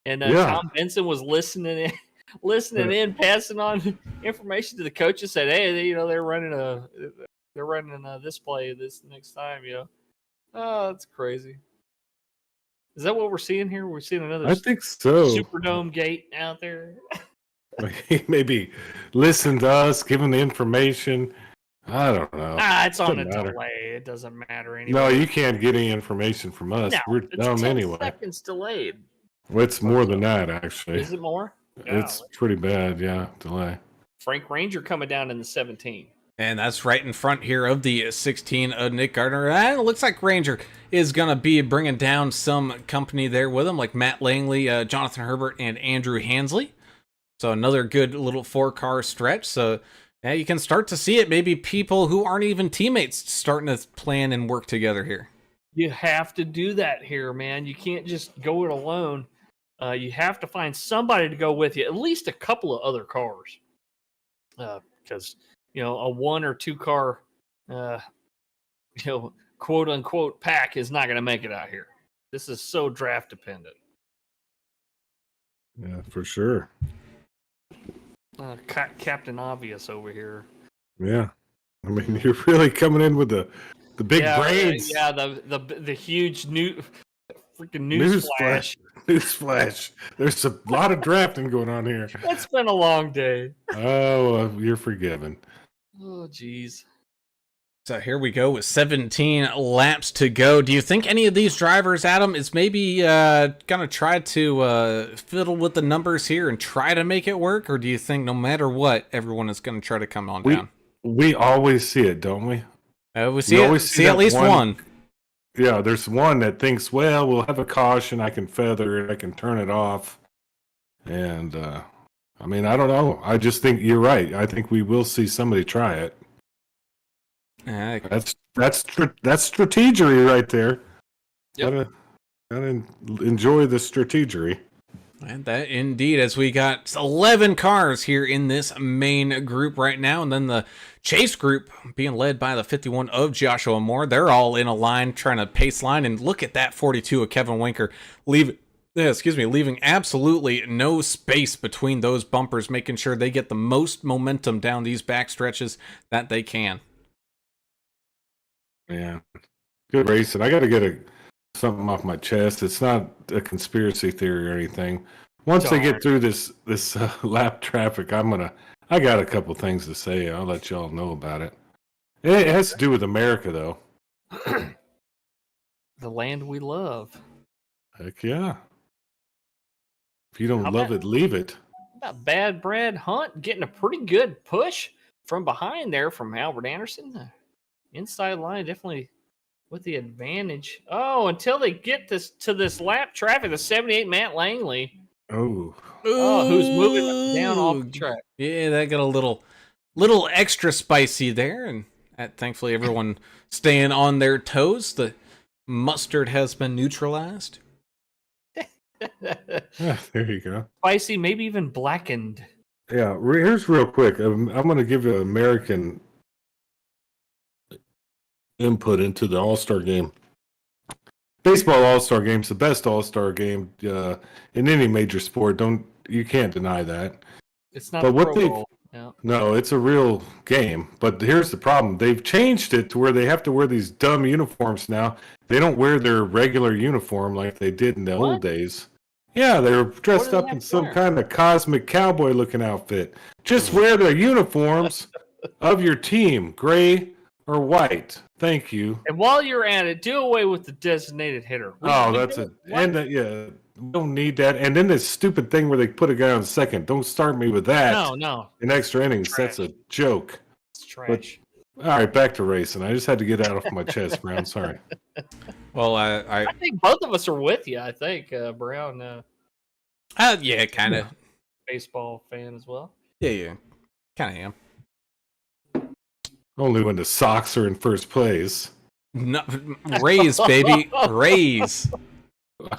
and Tom Benson was listening in, passing on information to the coaches. Said, "Hey, they're running this play this next time." Oh, that's crazy. Is that what we're seeing here? We're seeing another I think so. Superdome gate out there. He maybe listen to us, give him the information. I don't know. It's on a Doesn't matter. delay. It doesn't matter anyway. No, you can't get any information from us. No, We're it's dumb 10 anyway. seconds delayed. Well, it's more than that, actually. Is it more? It's Golly. pretty bad, yeah, delay. Frank Ranger coming down in the 17. And that's right in front here of the 16 of Nick Gardner. And it looks like Ranger is going to be bringing down some company there with him, like Matt Langley, Jonathan Herbert, and Andrew Hansley. So another good little 4-car stretch. So yeah, you can start to see it. Maybe people who aren't even teammates starting to plan and work together here. You have to do that here, man. You can't just go it alone. You have to find somebody to go with you, at least a couple of other cars. Because, a 1 or 2 car, quote unquote pack is not going to make it out here. This is so draft dependent. Yeah, for sure. Captain Obvious over here. Yeah. I mean, you're really coming in with the big brains. Yeah, the huge freaking news flash. Newsflash. There's a lot of drafting going on here. It's been a long day. Oh, you're forgiven. Oh, geez. So here we go with 17 laps to go. Do you think any of these drivers, Adam, is maybe going to try to fiddle with the numbers here and try to make it work? Or do you think no matter what, everyone is going to try to come on down? We always see it, don't we? We see at least one. Yeah, there's one that thinks, well, we'll have a caution. I can feather it. I can turn it off. And, I mean, I don't know. I just think you're right. I think we will see somebody try it. That's strategery right there. Yep. Gotta enjoy the strategery. And that indeed, as we got 11 cars here in this main group right now, and then the chase group being led by the 51 of Joshua Moore. They're all in a line trying to pace line, and look at that 42 of Kevin Winker leaving absolutely no space between those bumpers, making sure they get the most momentum down these back stretches that they can. Yeah, good racing. I got to get something off my chest. It's not a conspiracy theory or anything. Once they get through this lap traffic, I got a couple things to say. I'll let y'all know about it. It has to do with America, though. The land we love. Heck yeah. If you don't love it, leave it. About Bad Brad Hunt getting a pretty good push from behind there from Albert Anderson. The inside line definitely with the advantage. Oh, until they get to this lap traffic, the 78 Matt Langley. Oh, who's moving down off the track. Yeah, that got a little extra spicy there, and thankfully everyone staying on their toes. The mustard has been neutralized. yeah, there you go. Spicy, maybe even blackened. Yeah, here's real quick. I'm going to give you an American input into the All-Star game. Baseball All-Star Game's the best All-Star game in any major sport. You can't deny that. It's not but a what Pro Bowl. Yeah. No, it's a real game. But here's the problem. They've changed it to where they have to wear these dumb uniforms now. They don't wear their regular uniform like they did in the old days. Yeah, they're dressed up in some kind of cosmic cowboy-looking outfit. Just wear the uniforms of your team, gray or white. Thank you. And while you're at it, do away with the designated hitter. That's it. And we don't need that. And then this stupid thing where they put a guy on second. Don't start me with that. No. In extra innings, that's a joke. It's trash. All right, back to racing. I just had to get out of my chest, Brown. Sorry. Well, I think both of us are with you. I think Brown, yeah, kind of. baseball fan as well. Yeah, kind of am. Only when the Sox are in first place. No, Rays, baby, Rays.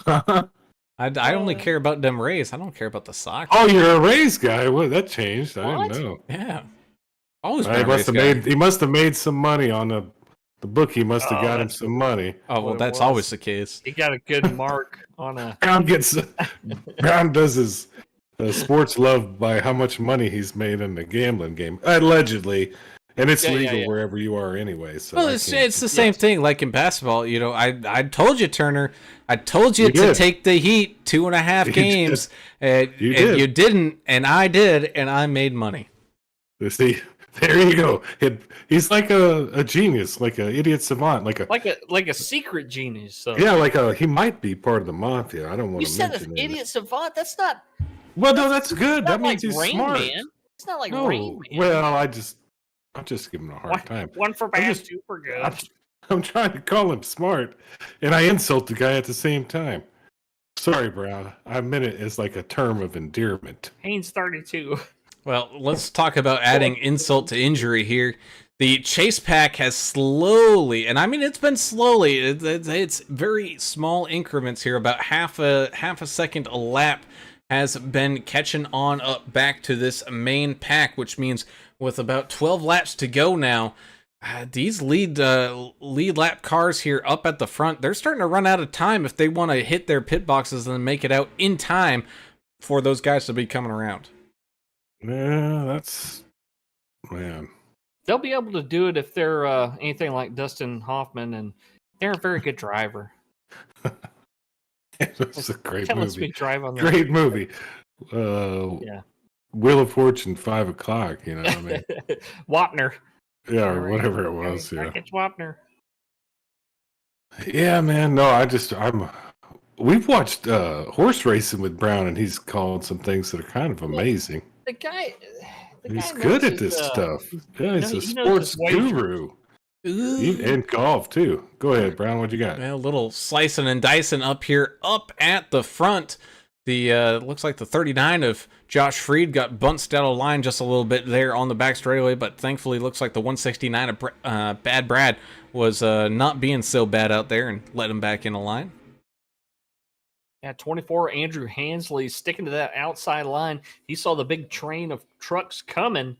I only care about them Rays. I don't care about the Sox. Oh, you're a Rays guy. Well, that changed. I What? didn't know. Yeah, always been He a must Rays have guy. made. He must have made some money on the bookie. Must have Oh, got him that's some money. Oh well, what it that's was. always the case. He got a good mark on a. Brown does his sports love by how much money he's made in the gambling game, allegedly, and it's Yeah, legal yeah. wherever you are anyway. So Well, I it's can't- the same thing. Like in basketball, you know, I told you, Turner. I told you You to did. take the Heat 2.5 You games, and You did. you didn't, and I did, and I made money. See, there you go. He's like a genius, like an idiot savant, like like a secret genius. So yeah, he might be part of the mafia. I don't want you to said mention an it. idiot savant. That's not. Well, no, that's good. That Not means like he's Rain smart. Man. It's not like No, Rain Man. well, I'm just giving him a hard time. One for I'm bad, just- two for good. I'm trying to call him smart, and I insult the guy at the same time. Sorry, Brown. I meant it as like a term of endearment. Haynes 32. Well, let's talk about adding insult to injury here. The chase pack has slowly, and I mean it's been slowly. It's very small increments here. About half a second a lap has been catching on up back to this main pack, which means with about 12 laps to go now, these lead lap cars here up at the front, they're starting to run out of time if they want to hit their pit boxes and make it out in time for those guys to be coming around. Yeah, that's man. They'll be able to do it if they're anything like Dustin Hoffman, and they're a very good driver. It's a great That lets me movie. drive on the Great movie. Yeah. Wheel of Fortune, 5 o'clock. You know what I mean? Wapner. Yeah, or whatever it was. Yeah. It's Wapner. Yeah, man. No, we've watched horse racing with Brown, and he's called some things that are kind of amazing. The guy. He's guy good knows at this his, stuff. Yeah, he's he a knows sports his wagers. guru. Ooh. And golf, too. Go ahead, Brown. What you got? A little slicing and dicing up here, up at the front. The looks like the 39 of Josh Freed got bunched out of line just a little bit there on the back straightaway, but thankfully looks like the 169 of Bad Brad was not being so bad out there and let him back in a line. At 24, Andrew Hansley sticking to that outside line. He saw the big train of trucks coming.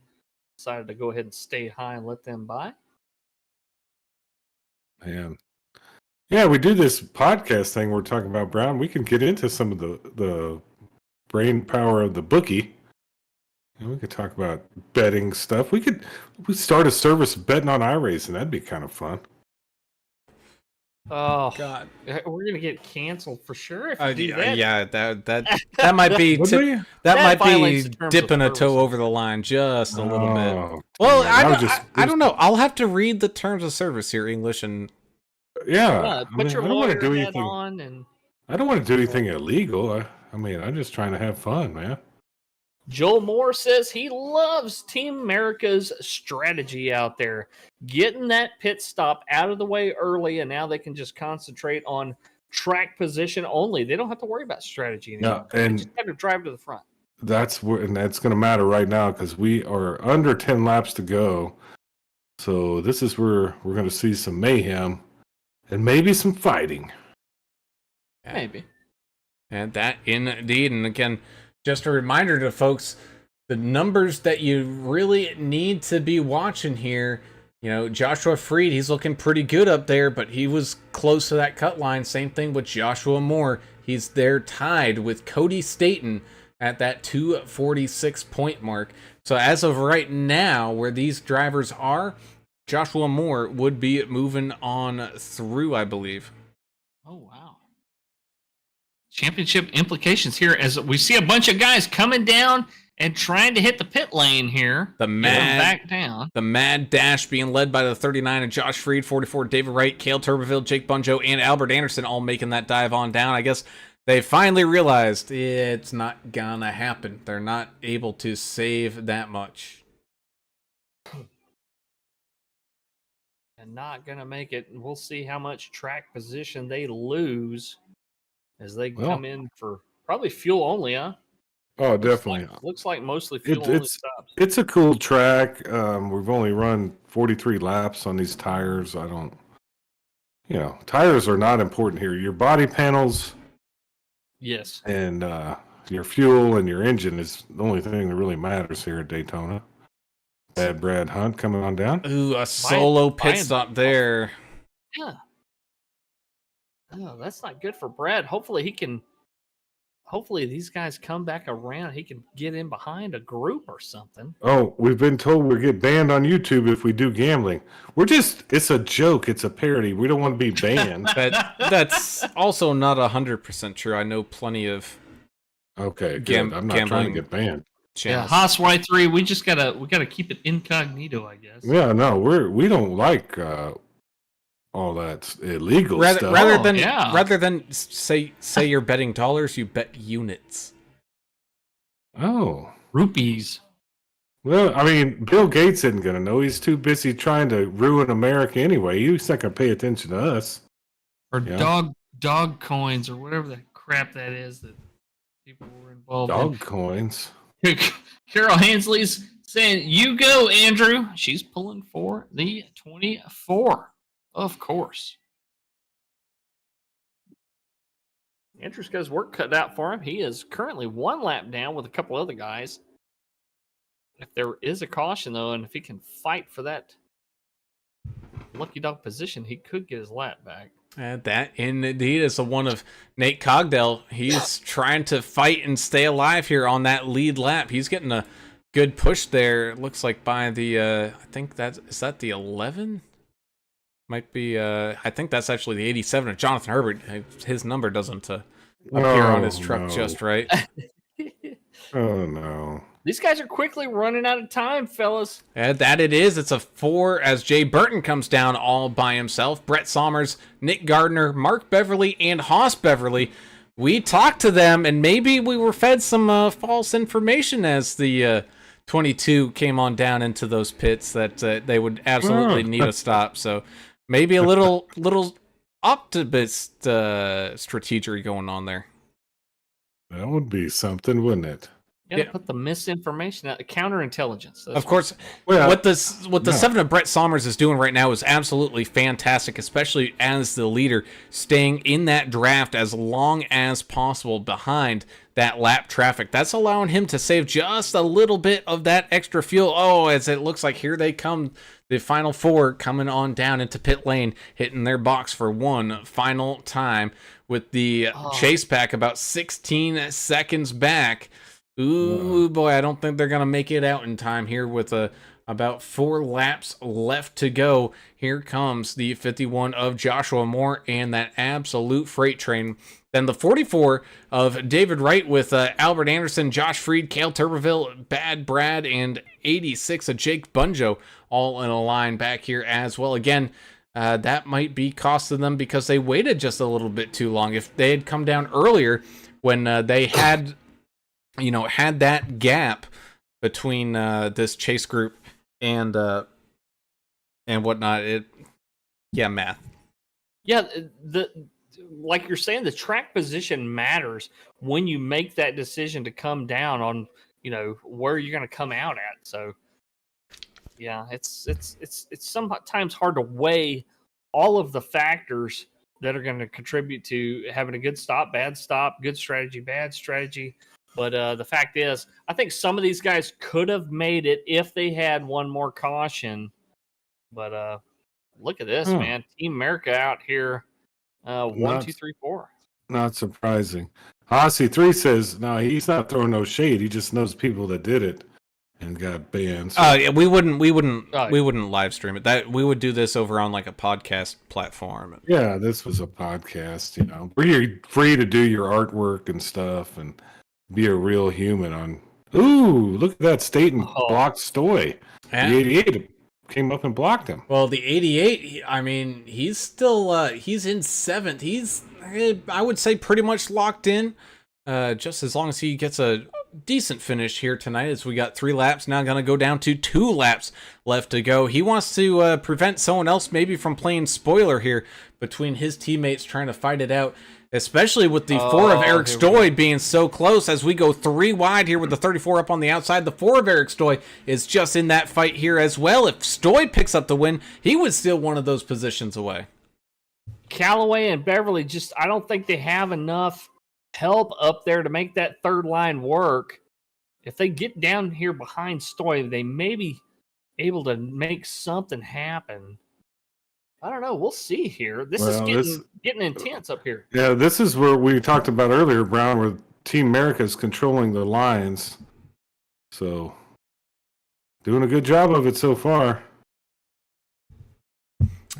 Decided to go ahead and stay high and let them by. Man. Yeah, we do this podcast thing. We're talking about Brown. We can get into some of the brain power of the bookie. And we could talk about betting stuff. We start a service betting on iRacing. That'd be kind of fun. Oh, God. we're gonna get canceled for sure if we do that. Yeah, that might be Would we? that might violates be the terms of dipping a service. toe over the line just a little bit. Oh, Well, man, I don't know. I'll have to read the terms of service here, English, and Yeah, Put your I don't want lawyer to do hat anything. on and I don't want to do anything illegal. I mean, I'm just trying to have fun, man. Joel Moore says he loves Team America's strategy out there, getting that pit stop out of the way early, and now they can just concentrate on track position only. They don't have to worry about strategy anymore. Yeah, and they just have to drive to the front. that's going to matter right now because we are under 10 laps to go. So this is where we're going to see some mayhem and maybe some fighting. Maybe. And that indeed. And again, just a reminder to folks, the numbers that you really need to be watching here. You know, Joshua Freed, he's looking pretty good up there, but he was close to that cut line. Same thing with Joshua Moore. He's there tied with Cody Staten at that 246 point mark. So as of right now, where these drivers are, Joshua Moore would be moving on through, I believe. Oh, wow. Championship implications here as we see a bunch of guys coming down and trying to hit the pit lane here. The back down. The mad dash being led by the 39 of Josh Freed, 44 David Wright, Cale Turbeville, Jake Bunjo, and Albert Anderson all making that dive on down. I guess they finally realized it's not gonna happen. They're not able to save that much. and not going to make it. And we'll see how much track position they lose as they come in for probably fuel only, huh? Oh, definitely. Looks like mostly fuel only stops. It's a cool track. We've only run 43 laps on these tires. I don't, tires are not important here. Your body panels, yes, and your fuel and your engine is the only thing that really matters here at Daytona. Bad Brad Hunt coming on down. Ooh, a solo pit stop there. Yeah. Oh, that's not good for Brad. Hopefully these guys come back around. He can get in behind a group or something. Oh, we've been told we'll get banned on YouTube if we do gambling. It's a joke. It's a parody. We don't want to be banned. That's also not 100% true. I know plenty of good. I'm not trying to get banned. Yeah, Haas Y3, we gotta keep it incognito, I guess. Yeah, no, we don't like all that illegal stuff. Rather than say you're betting dollars, you bet units. Oh, rupees. Well, I mean, Bill Gates isn't gonna know. He's too busy trying to ruin America anyway. He's not gonna pay attention to us. Or dog coins or whatever the crap that is that people were involved in. Dog coins. Carol Hansley's saying, "You go, Andrew." She's pulling for the 24, of course. Andrew's got his work cut out for him. He is currently 1 lap down with a couple other guys. If there is a caution, though, and if he can fight for that lucky dog position, he could get his lap back. And that indeed is the one of Nate Cogdell. He's trying to fight and stay alive here on that lead lap. He's getting a good push there. It looks like by the I think is that the 11? Might be I think that's actually the 87 of Jonathan Herbert. His number doesn't appear on his truck just right. Oh no. These guys are quickly running out of time, fellas. And that it is. It's a 4 as Jay Burton comes down all by himself. Brett Sommers, Nick Gardner, Mark Beverly, and Haas Beverly. We talked to them, and maybe we were fed some false information as the 22 came on down into those pits that they would absolutely need a stop. So maybe a little optimist strategy going on there. That would be something, wouldn't it? Yeah, put the misinformation out. Counterintelligence. Of course. What the 7 of Brett Sommers is doing right now is absolutely fantastic, especially as the leader, staying in that draft as long as possible behind that lap traffic. That's allowing him to save just a little bit of that extra fuel. Oh, as it looks like here they come, the final 4 coming on down into pit lane, hitting their box for one final time with the chase pack about 16 seconds back. Ooh, boy, I don't think they're going to make it out in time here with about 4 laps left to go. Here comes the 51 of Joshua Moore and that absolute freight train. Then the 44 of David Wright with Albert Anderson, Josh Freed, Cale Tuberville, Bad Brad, and 86 of Jake Bunjo all in a line back here as well. Again, that might be costing them because they waited just a little bit too long. If they had come down earlier when they had... had that gap between this chase group and whatnot. Math. Yeah, like you're saying, the track position matters when you make that decision to come down on, where you're going to come out at. So, yeah, it's sometimes hard to weigh all of the factors that are going to contribute to having a good stop, bad stop, good strategy, bad strategy. But the fact is, I think some of these guys could have made it if they had one more caution. But look at this, man. Team America out here. 1, 2, 3, 4. Not surprising. Aussie 3 says, no, he's not throwing no shade. He just knows people that did it and got banned. So. Yeah, we wouldn't live stream it. That we would do this over on like a podcast platform. Yeah, this was a podcast, where you're free to do your artwork and stuff and be a real human on. Ooh, look at that Staten blocked Stoy. Yeah. The 88 came up and blocked him. Well, the 88, he's still he's in 7th. He's, I would say, pretty much locked in. Just as long as he gets a decent finish here tonight as we got 3 laps, now going to go down to 2 laps left to go. He wants to prevent someone else maybe from playing spoiler here between his teammates trying to fight it out, especially with the 4 of Eric Stoy being so close as we go 3 wide here with the 34 up on the outside. The 4 of Eric Stoy is just in that fight here as well. If Stoy picks up the win, he would steal one of those positions away. Callaway and Beverly I don't think they have enough help up there to make that third line work. If they get down here behind Stoy, they may be able to make something happen. I don't know. We'll see here. This is getting intense up here. Yeah, this is where we talked about earlier, Brown, where Team America is controlling the lines. So, doing a good job of it so far.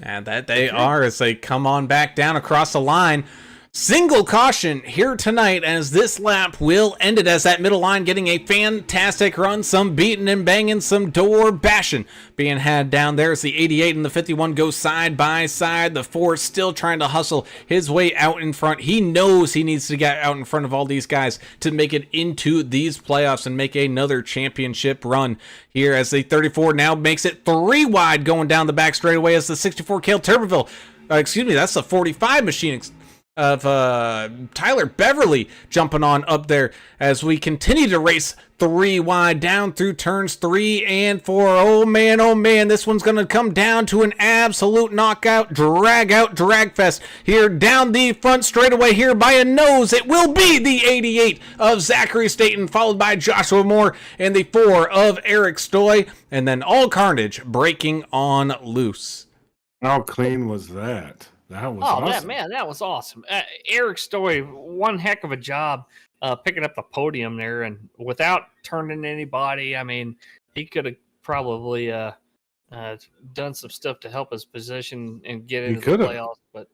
And that they are as they come on back down across the line. Single caution here tonight as this lap will end it as that middle line getting a fantastic run. Some beating and banging, some door bashing being had down there as the 88 and the 51 go side by side. The 4 still trying to hustle his way out in front. He knows he needs to get out in front of all these guys to make it into these playoffs and make another championship run here as the 34 now makes it 3 wide going down the back straightaway as the 64 Cale Tuberville. That's the 45 machine of Tyler Beverly jumping on up there as we continue to race 3 wide down through turns 3 and 4. Oh man, this one's going to come down to an absolute knockout, drag fest here down the front straightaway here by a nose. It will be the 88 of Zachary Staten, followed by Joshua Moore and the 4 of Eric Stoy, and then all carnage breaking on loose. How clean was that? That was awesome. That was awesome. Eric Stoy, one heck of a job picking up the podium there, and without turning anybody. I mean, he could have probably done some stuff to help his position and get into the playoffs. But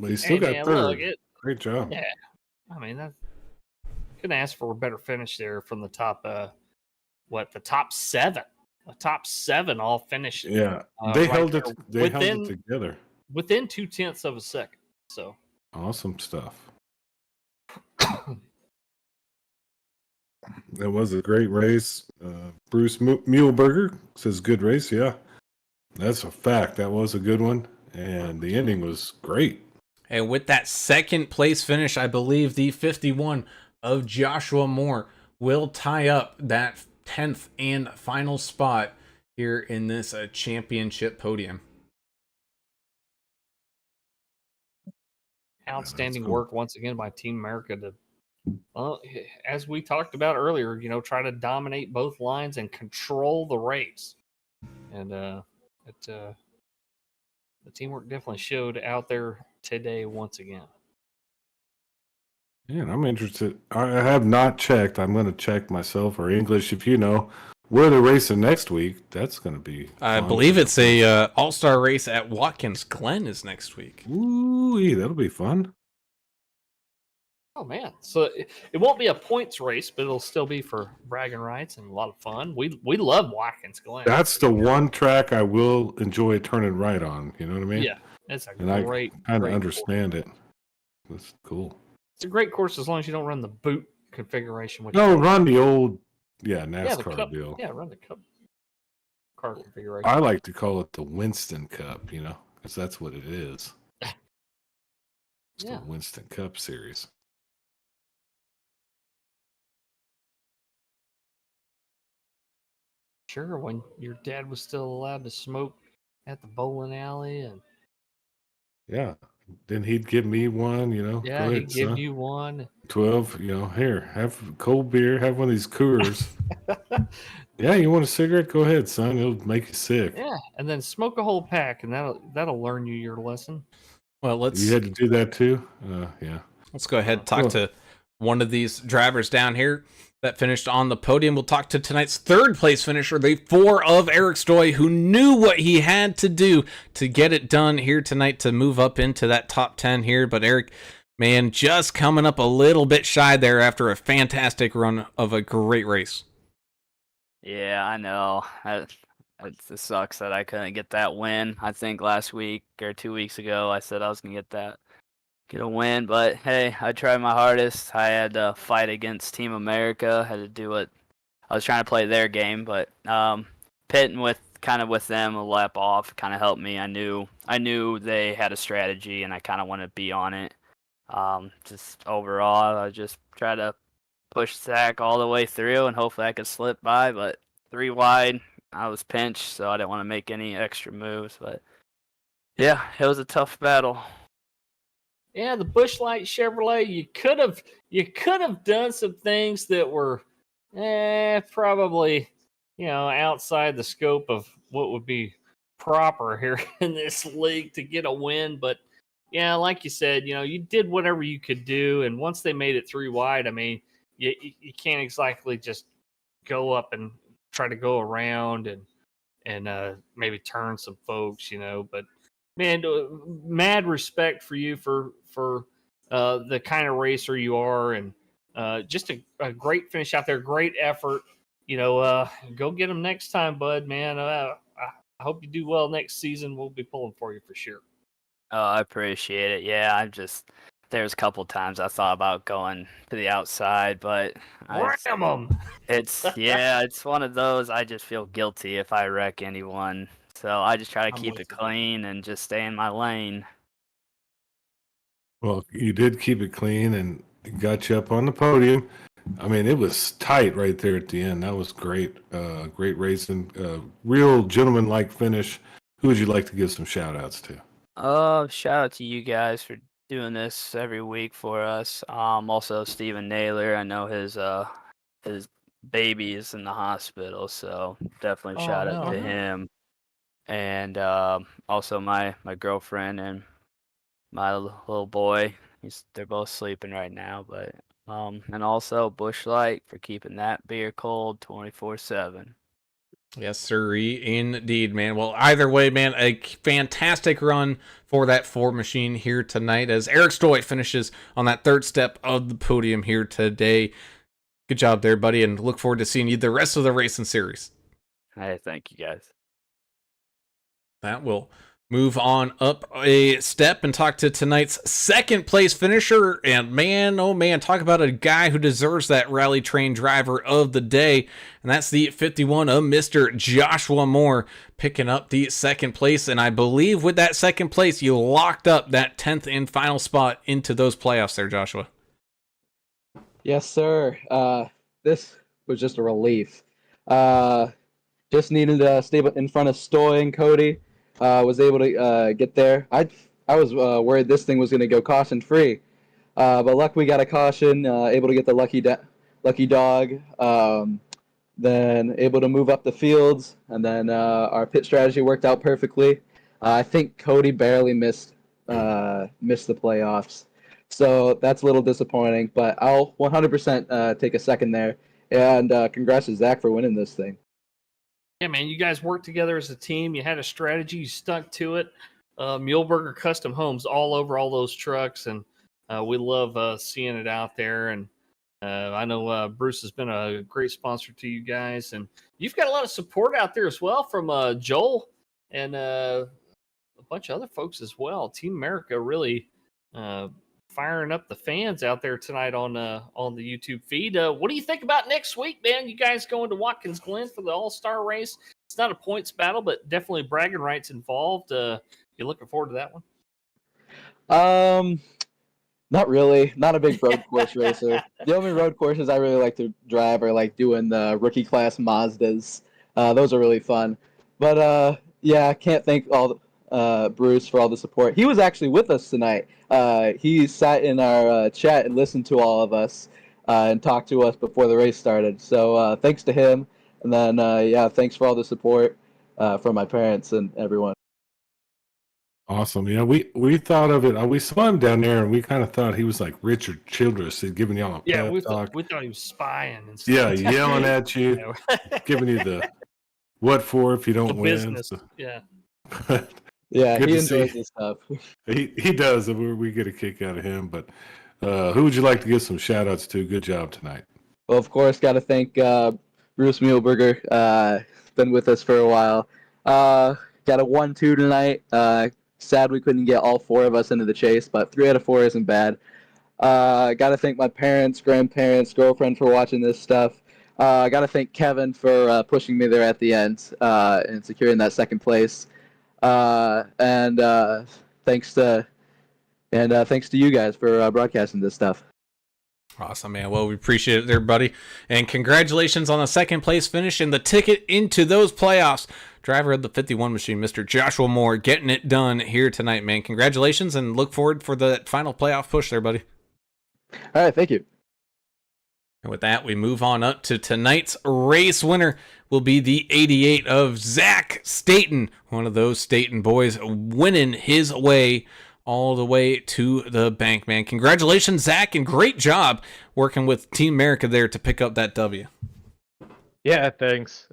he still got third. Great job. Yeah, I mean, that couldn't ask for a better finish there from the top. The top 7. The top 7 all finished. Yeah, they held it. They held it together within 0.2 of a second. So awesome stuff. That was a great race. Bruce Muehlberger says good race. Yeah, that's a fact. That was a good one, and the ending was great. And with that second place finish, I believe the 51 of Joshua Moore will tie up that 10th and final spot here in this championship podium. Outstanding work once again by Team America to, as we talked about earlier, try to dominate both lines and control the race. And the teamwork definitely showed out there today once again. Yeah, I'm interested. I have not checked. I'm going to check myself, or English, if you know where they're racing next week. That's going to be I believe it's a all-star race at Watkins Glen is next week. Ooh, that'll be fun. Oh man, so it won't be a points race, but it'll still be for bragging rights and a lot of fun. We love Watkins Glen. That's the one track I will enjoy turning right on. You know what I mean? Yeah, it's a great. I kind of understand course. It. That's cool. It's a great course as long as you don't run the boot configuration. Run the old NASCAR deal. Yeah, run the Cup car configuration. I like to call it the Winston Cup, because that's what it is. It's the Winston Cup series. Sure, when your dad was still allowed to smoke at the bowling alley, and then he'd give me one, Yeah, he'd give you one. 12, here, have cold beer, have one of these Coors. Yeah, you want a cigarette? Go ahead, son. It'll make you sick. Yeah, and then smoke a whole pack, and that'll learn you your lesson. Well, You had to do that too? Yeah. Let's go ahead and talk to one of these drivers down here that finished on the podium. We'll talk to tonight's third place finisher, the 4 of Eric Stoy, who knew what he had to do to get it done here tonight to move up into that top 10 here. But Eric, man, just coming up a little bit shy there after a fantastic run of a great race. Yeah, I know. It sucks that I couldn't get that win. I think last week or 2 weeks ago, I said I was going to get that get a win. But hey, I tried my hardest. I had to fight against Team America. Had to do what I was trying to play their game, but pitting with them a lap off kind of helped me. I knew they had a strategy, and I kind of wanted to be on it. Just overall, I just try to push Zach all the way through, and hopefully I could slip by. But 3 wide, I was pinched, so I didn't want to make any extra moves. But yeah, it was a tough battle. Yeah, the Busch Light Chevrolet, you could have done some things that were probably, outside the scope of what would be proper here in this league to get a win. But yeah, like you said, you did whatever you could do, and once they made it 3 wide, I mean, you can't exactly just go up and try to go around and maybe turn some folks, But man, mad respect for you for the kind of racer you are, and just a great finish out there, great effort. Go get them next time, bud. Man, I hope you do well next season. We'll be pulling for you for sure. Oh, I appreciate it. Yeah, there's a couple times I thought about going to the outside, but Ram them. It's one of those. I just feel guilty if I wreck anyone, so I just try to keep it clean and just stay in my lane. Well, you did keep it clean and got you up on the podium. I mean, it was tight right there at the end. That was great. Great racing. Real gentleman-like finish. Who would you like to give some shout-outs to? Shout out to you guys for doing this every week for us. Also Steven Naylor. I know his baby is in the hospital, so definitely shout out to him. And also my girlfriend and my little boy. They're both sleeping right now, but and also Busch Light for keeping that beer cold 24/7. Yes, sir, indeed, man. Well, either way, man, a fantastic run for that Ford machine here tonight as Eric Stoy finishes on that 3rd step of the podium here today. Good job there, buddy, and look forward to seeing you the rest of the racing series. Hey, thank you, guys. That will move on up a step and talk to tonight's 2nd place finisher. And man, oh man, talk about a guy who deserves that rally train driver of the day. And that's the 51 of Mr. Joshua Moore picking up the 2nd place. And I believe with that 2nd place, you locked up that 10th and final spot into those playoffs there, Joshua. Yes, sir. This was just a relief. Just needed to stay in front of Stoy and Cody. Was able to get there. I was worried this thing was going to go caution free, but luckily we got a caution. Able to get the lucky dog. Then able to move up the fields, and then our pit strategy worked out perfectly. I think Cody barely missed the playoffs, so that's a little disappointing. But I'll 100% take a second there, and congrats to Zach for winning this thing. Yeah, man, you guys worked together as a team. You had a strategy. You stuck to it. Muehlberger Custom Homes all over all those trucks, and we love seeing it out there. And I know Bruce has been a great sponsor to you guys, and you've got a lot of support out there as well from Joel and a bunch of other folks as well. Team America really firing up the fans out there tonight on the YouTube feed. What do you think about next week, man? You guys going to Watkins Glen for the All-Star race? It's not a points battle, but definitely bragging rights involved. You looking forward to that one? Not really. Not a big road course racer. The only road courses I really like to drive are like doing the rookie class Mazdas. Those are really fun. But yeah, I can't thank Bruce for all the support. He was actually with us tonight. He sat in our chat and listened to all of us and talked to us before the race started. So thanks to him. And then, yeah, thanks for all the support from my parents and everyone. Awesome. Yeah, we thought of it. We saw him down there, and we kind of thought he was like Richard Childress, giving y'all a pep talk. We thought he was spying and stuff. Yeah, yelling at you, giving you the what for if you don't win. Business. So. Yeah. Yeah, he enjoys this stuff. He does. We get a kick out of him. But who would you like to give some shout outs to? Good job tonight. Well, of course, got to thank Bruce Muehlberger. Been with us for a while. Got a 1-2 tonight. sad we couldn't get all 4 of us into the chase, but 3 out of 4 isn't bad. Got to thank my parents, grandparents, girlfriend for watching this stuff. Got to thank Kevin for pushing me there at the end and securing that 2nd place. And thanks to you guys for broadcasting this stuff. Awesome, man. Well, we appreciate it there, buddy. And congratulations on the 2nd place finish and the ticket into those playoffs. Driver of the 51 machine, Mr. Joshua Moore, getting it done here tonight, man. Congratulations, and look forward for the final playoff push there, buddy. All right, thank you. And with that, we move on up to tonight's race winner. Will be the 88 of Zach Staten, one of those Staten boys, winning his way all the way to the bank, man. Congratulations, Zach, and great job working with Team America there to pick up that W. Yeah, thanks.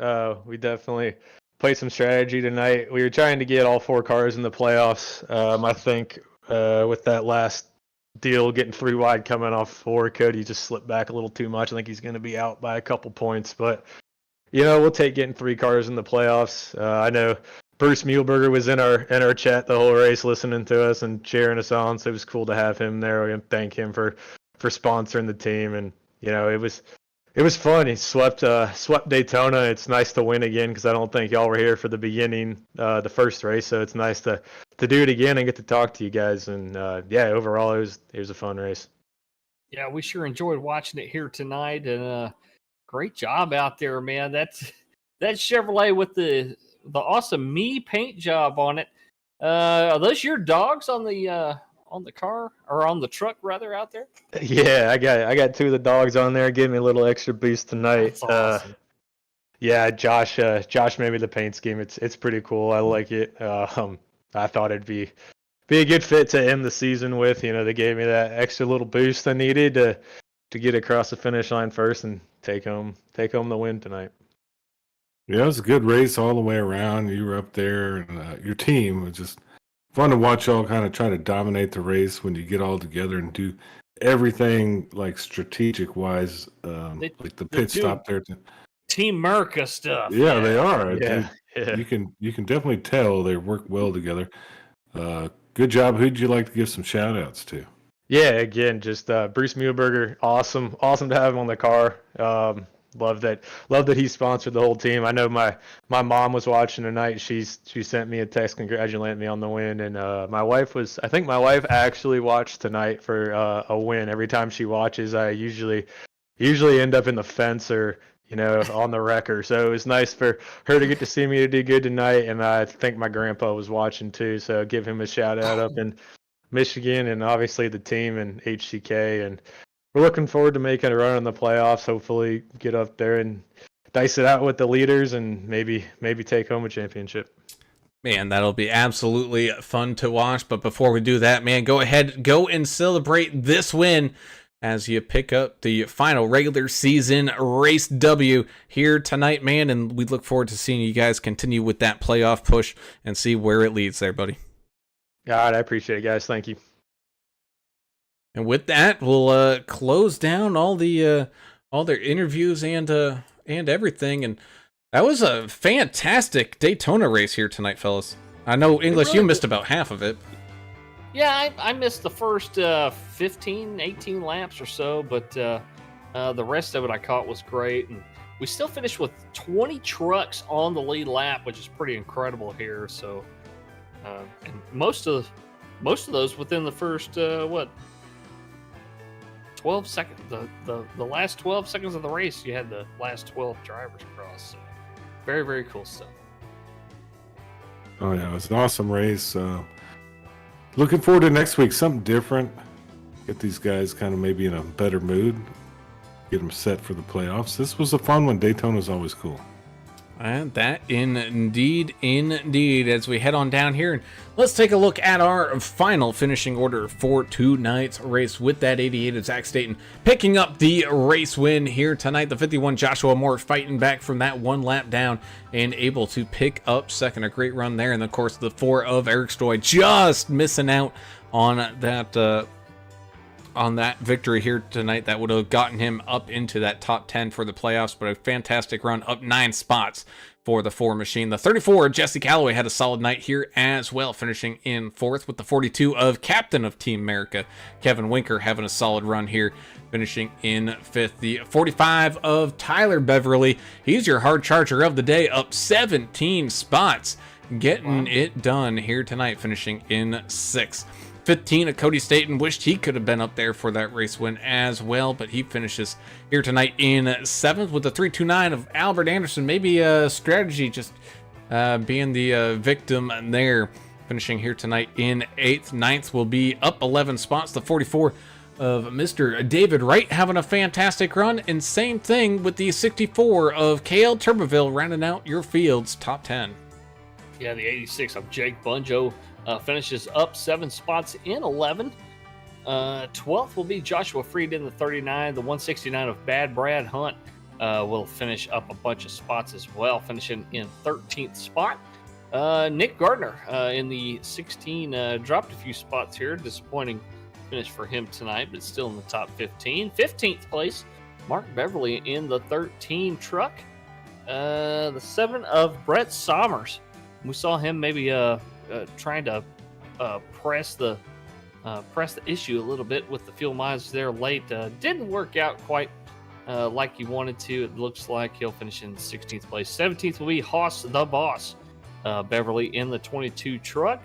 We definitely played some strategy tonight. We were trying to get all 4 cars in the playoffs. I think with that last deal, getting 3 wide coming off 4, Cody just slipped back a little too much. I think he's going to be out by a couple points, but we'll take getting 3 cars in the playoffs. I know Bruce Muehlberger was in our chat the whole race, listening to us and cheering us on. So it was cool to have him there. We thank him for sponsoring the team, and it was fun. He swept Daytona. It's nice to win again because I don't think y'all were here for the beginning, the first race. So it's nice to do it again and get to talk to you guys. And overall it was a fun race. Yeah, we sure enjoyed watching it here tonight, and great job out there, man. That Chevrolet with the awesome me paint job on it. Are those your dogs on the car, or on the truck rather, out there? Yeah, I got 2 of the dogs on there. Gave me a little extra boost tonight. That's awesome. Yeah, Josh made me the paint scheme. It's pretty cool. I like it. I thought it'd be a good fit to end the season with. They gave me that extra little boost I needed to get across the finish line first and take home the win tonight. Yeah, it was a good race all the way around. You were up there, and your team was just fun to watch y'all kind of try to dominate the race when you get all together and do everything like strategic wise, like the pit stop there. Team America stuff. Yeah, they are. Yeah. You can definitely tell they work well together. Good job. Who'd you like to give some shout outs to? Yeah, again, just Bruce Muehlberger, awesome to have him on the car. Love that he sponsored the whole team. I know my mom was watching tonight. She sent me a text congratulating me on the win, and I think my wife actually watched tonight for a win. Every time she watches, I usually end up in the fence or on the wrecker. So it was nice for her to get to see me do good tonight, and I think my grandpa was watching too. So give him a shout out up in Michigan, and obviously the team and HCK, and we're looking forward to making a run in the playoffs. Hopefully get up there and dice it out with the leaders and maybe take home a championship. Man, that'll be absolutely fun to watch. But before we do that, man, go and celebrate this win as you pick up the final regular season race W here tonight, man. And we look forward to seeing you guys continue with that playoff push and see where it leads there, buddy. God, I appreciate it, guys. Thank you. And with that, we'll close down all their interviews and everything. And that was a fantastic Daytona race here tonight, fellas. I know, English, you missed about half of it. Yeah, I missed the first 15, 18 laps or so, but the rest of it I caught was great. And we still finished with 20 trucks on the lead lap, which is pretty incredible here. So, and most of those within the first 12 seconds, the last 12 seconds of the race, you had the last 12 drivers across. So very, very cool stuff. Oh yeah, it was an awesome race. Looking forward to next week, something different. Get these guys kind of maybe in a better mood. Get them set for the playoffs. This was a fun one. Daytona's always cool. And that indeed. As we head on down here, and let's take a look at our final finishing order for tonight's race with that 88 of Zach Staten picking up the race win here tonight. The 51 Joshua Moore fighting back from that one lap down and able to pick up second. A great run there. And of course, the 4 of Eric Stoy just missing out on that on that victory here tonight that would have gotten him up into that top 10 for the playoffs, but a fantastic run, up 9 spots for the 4 machine. The 34, Jesse Calloway, had a solid night here as well, finishing in 4th, with the 42 of captain of Team America, Kevin Winker, having a solid run here, finishing in 5th. The 45 of Tyler Beverly, he's your hard charger of the day, up 17 spots, getting it done here tonight, finishing in 6th. 15 of Cody Staten, wished he could have been up there for that race win as well, but he finishes here tonight in 7th, with the 329 of Albert Anderson. Maybe a strategy, just being the victim there, finishing here tonight in 8th. 9th will be up 11 spots. The 44 of Mr. David Wright, having a fantastic run, and same thing with the 64 of KL Turbeville, rounding out your field's top 10. Yeah, the 86 of Jake Bunjo finishes up 7 spots in 11. 12th will be Joshua Freed in the 39. The 169 of Bad Brad Hunt will finish up a bunch of spots as well, finishing in 13th spot. Nick Gardner in the 16 dropped a few spots here. Disappointing finish for him tonight, but still in the top 15. 15th place, Mark Beverly in the 13 truck. The 7 of Brett Sommers. We saw him maybe trying to press the issue a little bit with the fuel mileage there late. Didn't work out quite like he wanted to. It looks like he'll finish in 16th place. 17th will be Haas the Boss, Beverly in the 22 truck.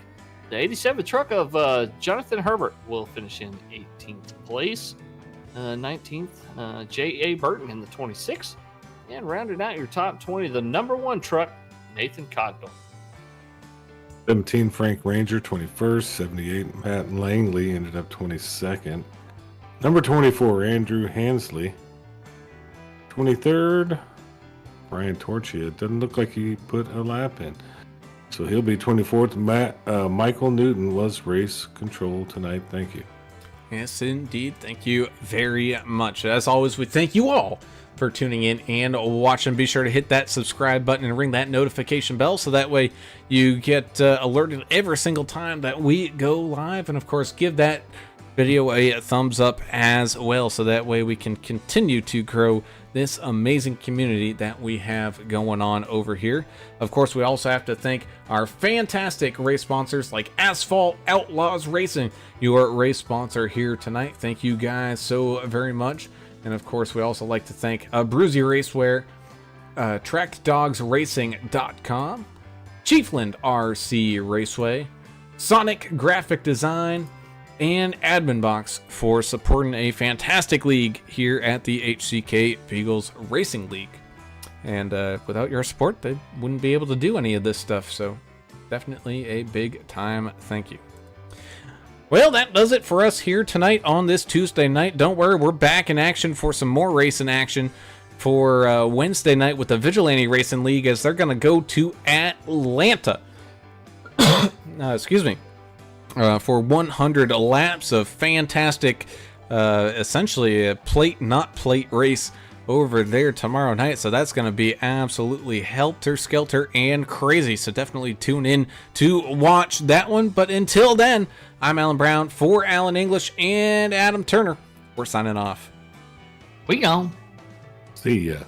The 87 truck of Jonathan Herbert will finish in 18th place. 19th, J.A. Burton in the 26th. And rounding out your top 20, the number 1 truck, Nathan Cogdell. 17, Frank Ranger, 21st. 78, Matt Langley, ended up 22nd. Number 24, Andrew Hansley. 23rd, Brian Torchia. Doesn't look like he put a lap in, so he'll be 24th. Michael Newton was race control tonight. Thank you. Yes, indeed. Thank you very much. As always, we thank you all for tuning in and watching. Be sure to hit that subscribe button and ring that notification bell so that way you get alerted every single time that we go live. And of course, give that video a thumbs up as well so that way we can continue to grow this amazing community that we have going on over here. Of course, we also have to thank our fantastic race sponsors like Asphalt, Outlaws Racing, your race sponsor here tonight. Thank you guys so very much. And of course, we also like to thank Abruzzi Raceway, TrackDogsRacing.com, Chiefland RC Raceway, Sonic Graphic Design, and AdminBoxx for supporting a fantastic league here at the HCK Beagles Racing League. And without your support, they wouldn't be able to do any of this stuff. So definitely a big time thank you. Well, that does it for us here tonight on this Tuesday night. Don't worry, we're back in action for some more racing action for Wednesday night with the Vigilante Racing League as they're going to go to Atlanta. Excuse me. For 100 laps of fantastic, essentially a plate, not plate race over there tomorrow night. So that's going to be absolutely helter-skelter and crazy. So definitely tune in to watch that one. But until then, I'm Alan Brown for Alan English and Adam Turner. We're signing off. We gone. See ya.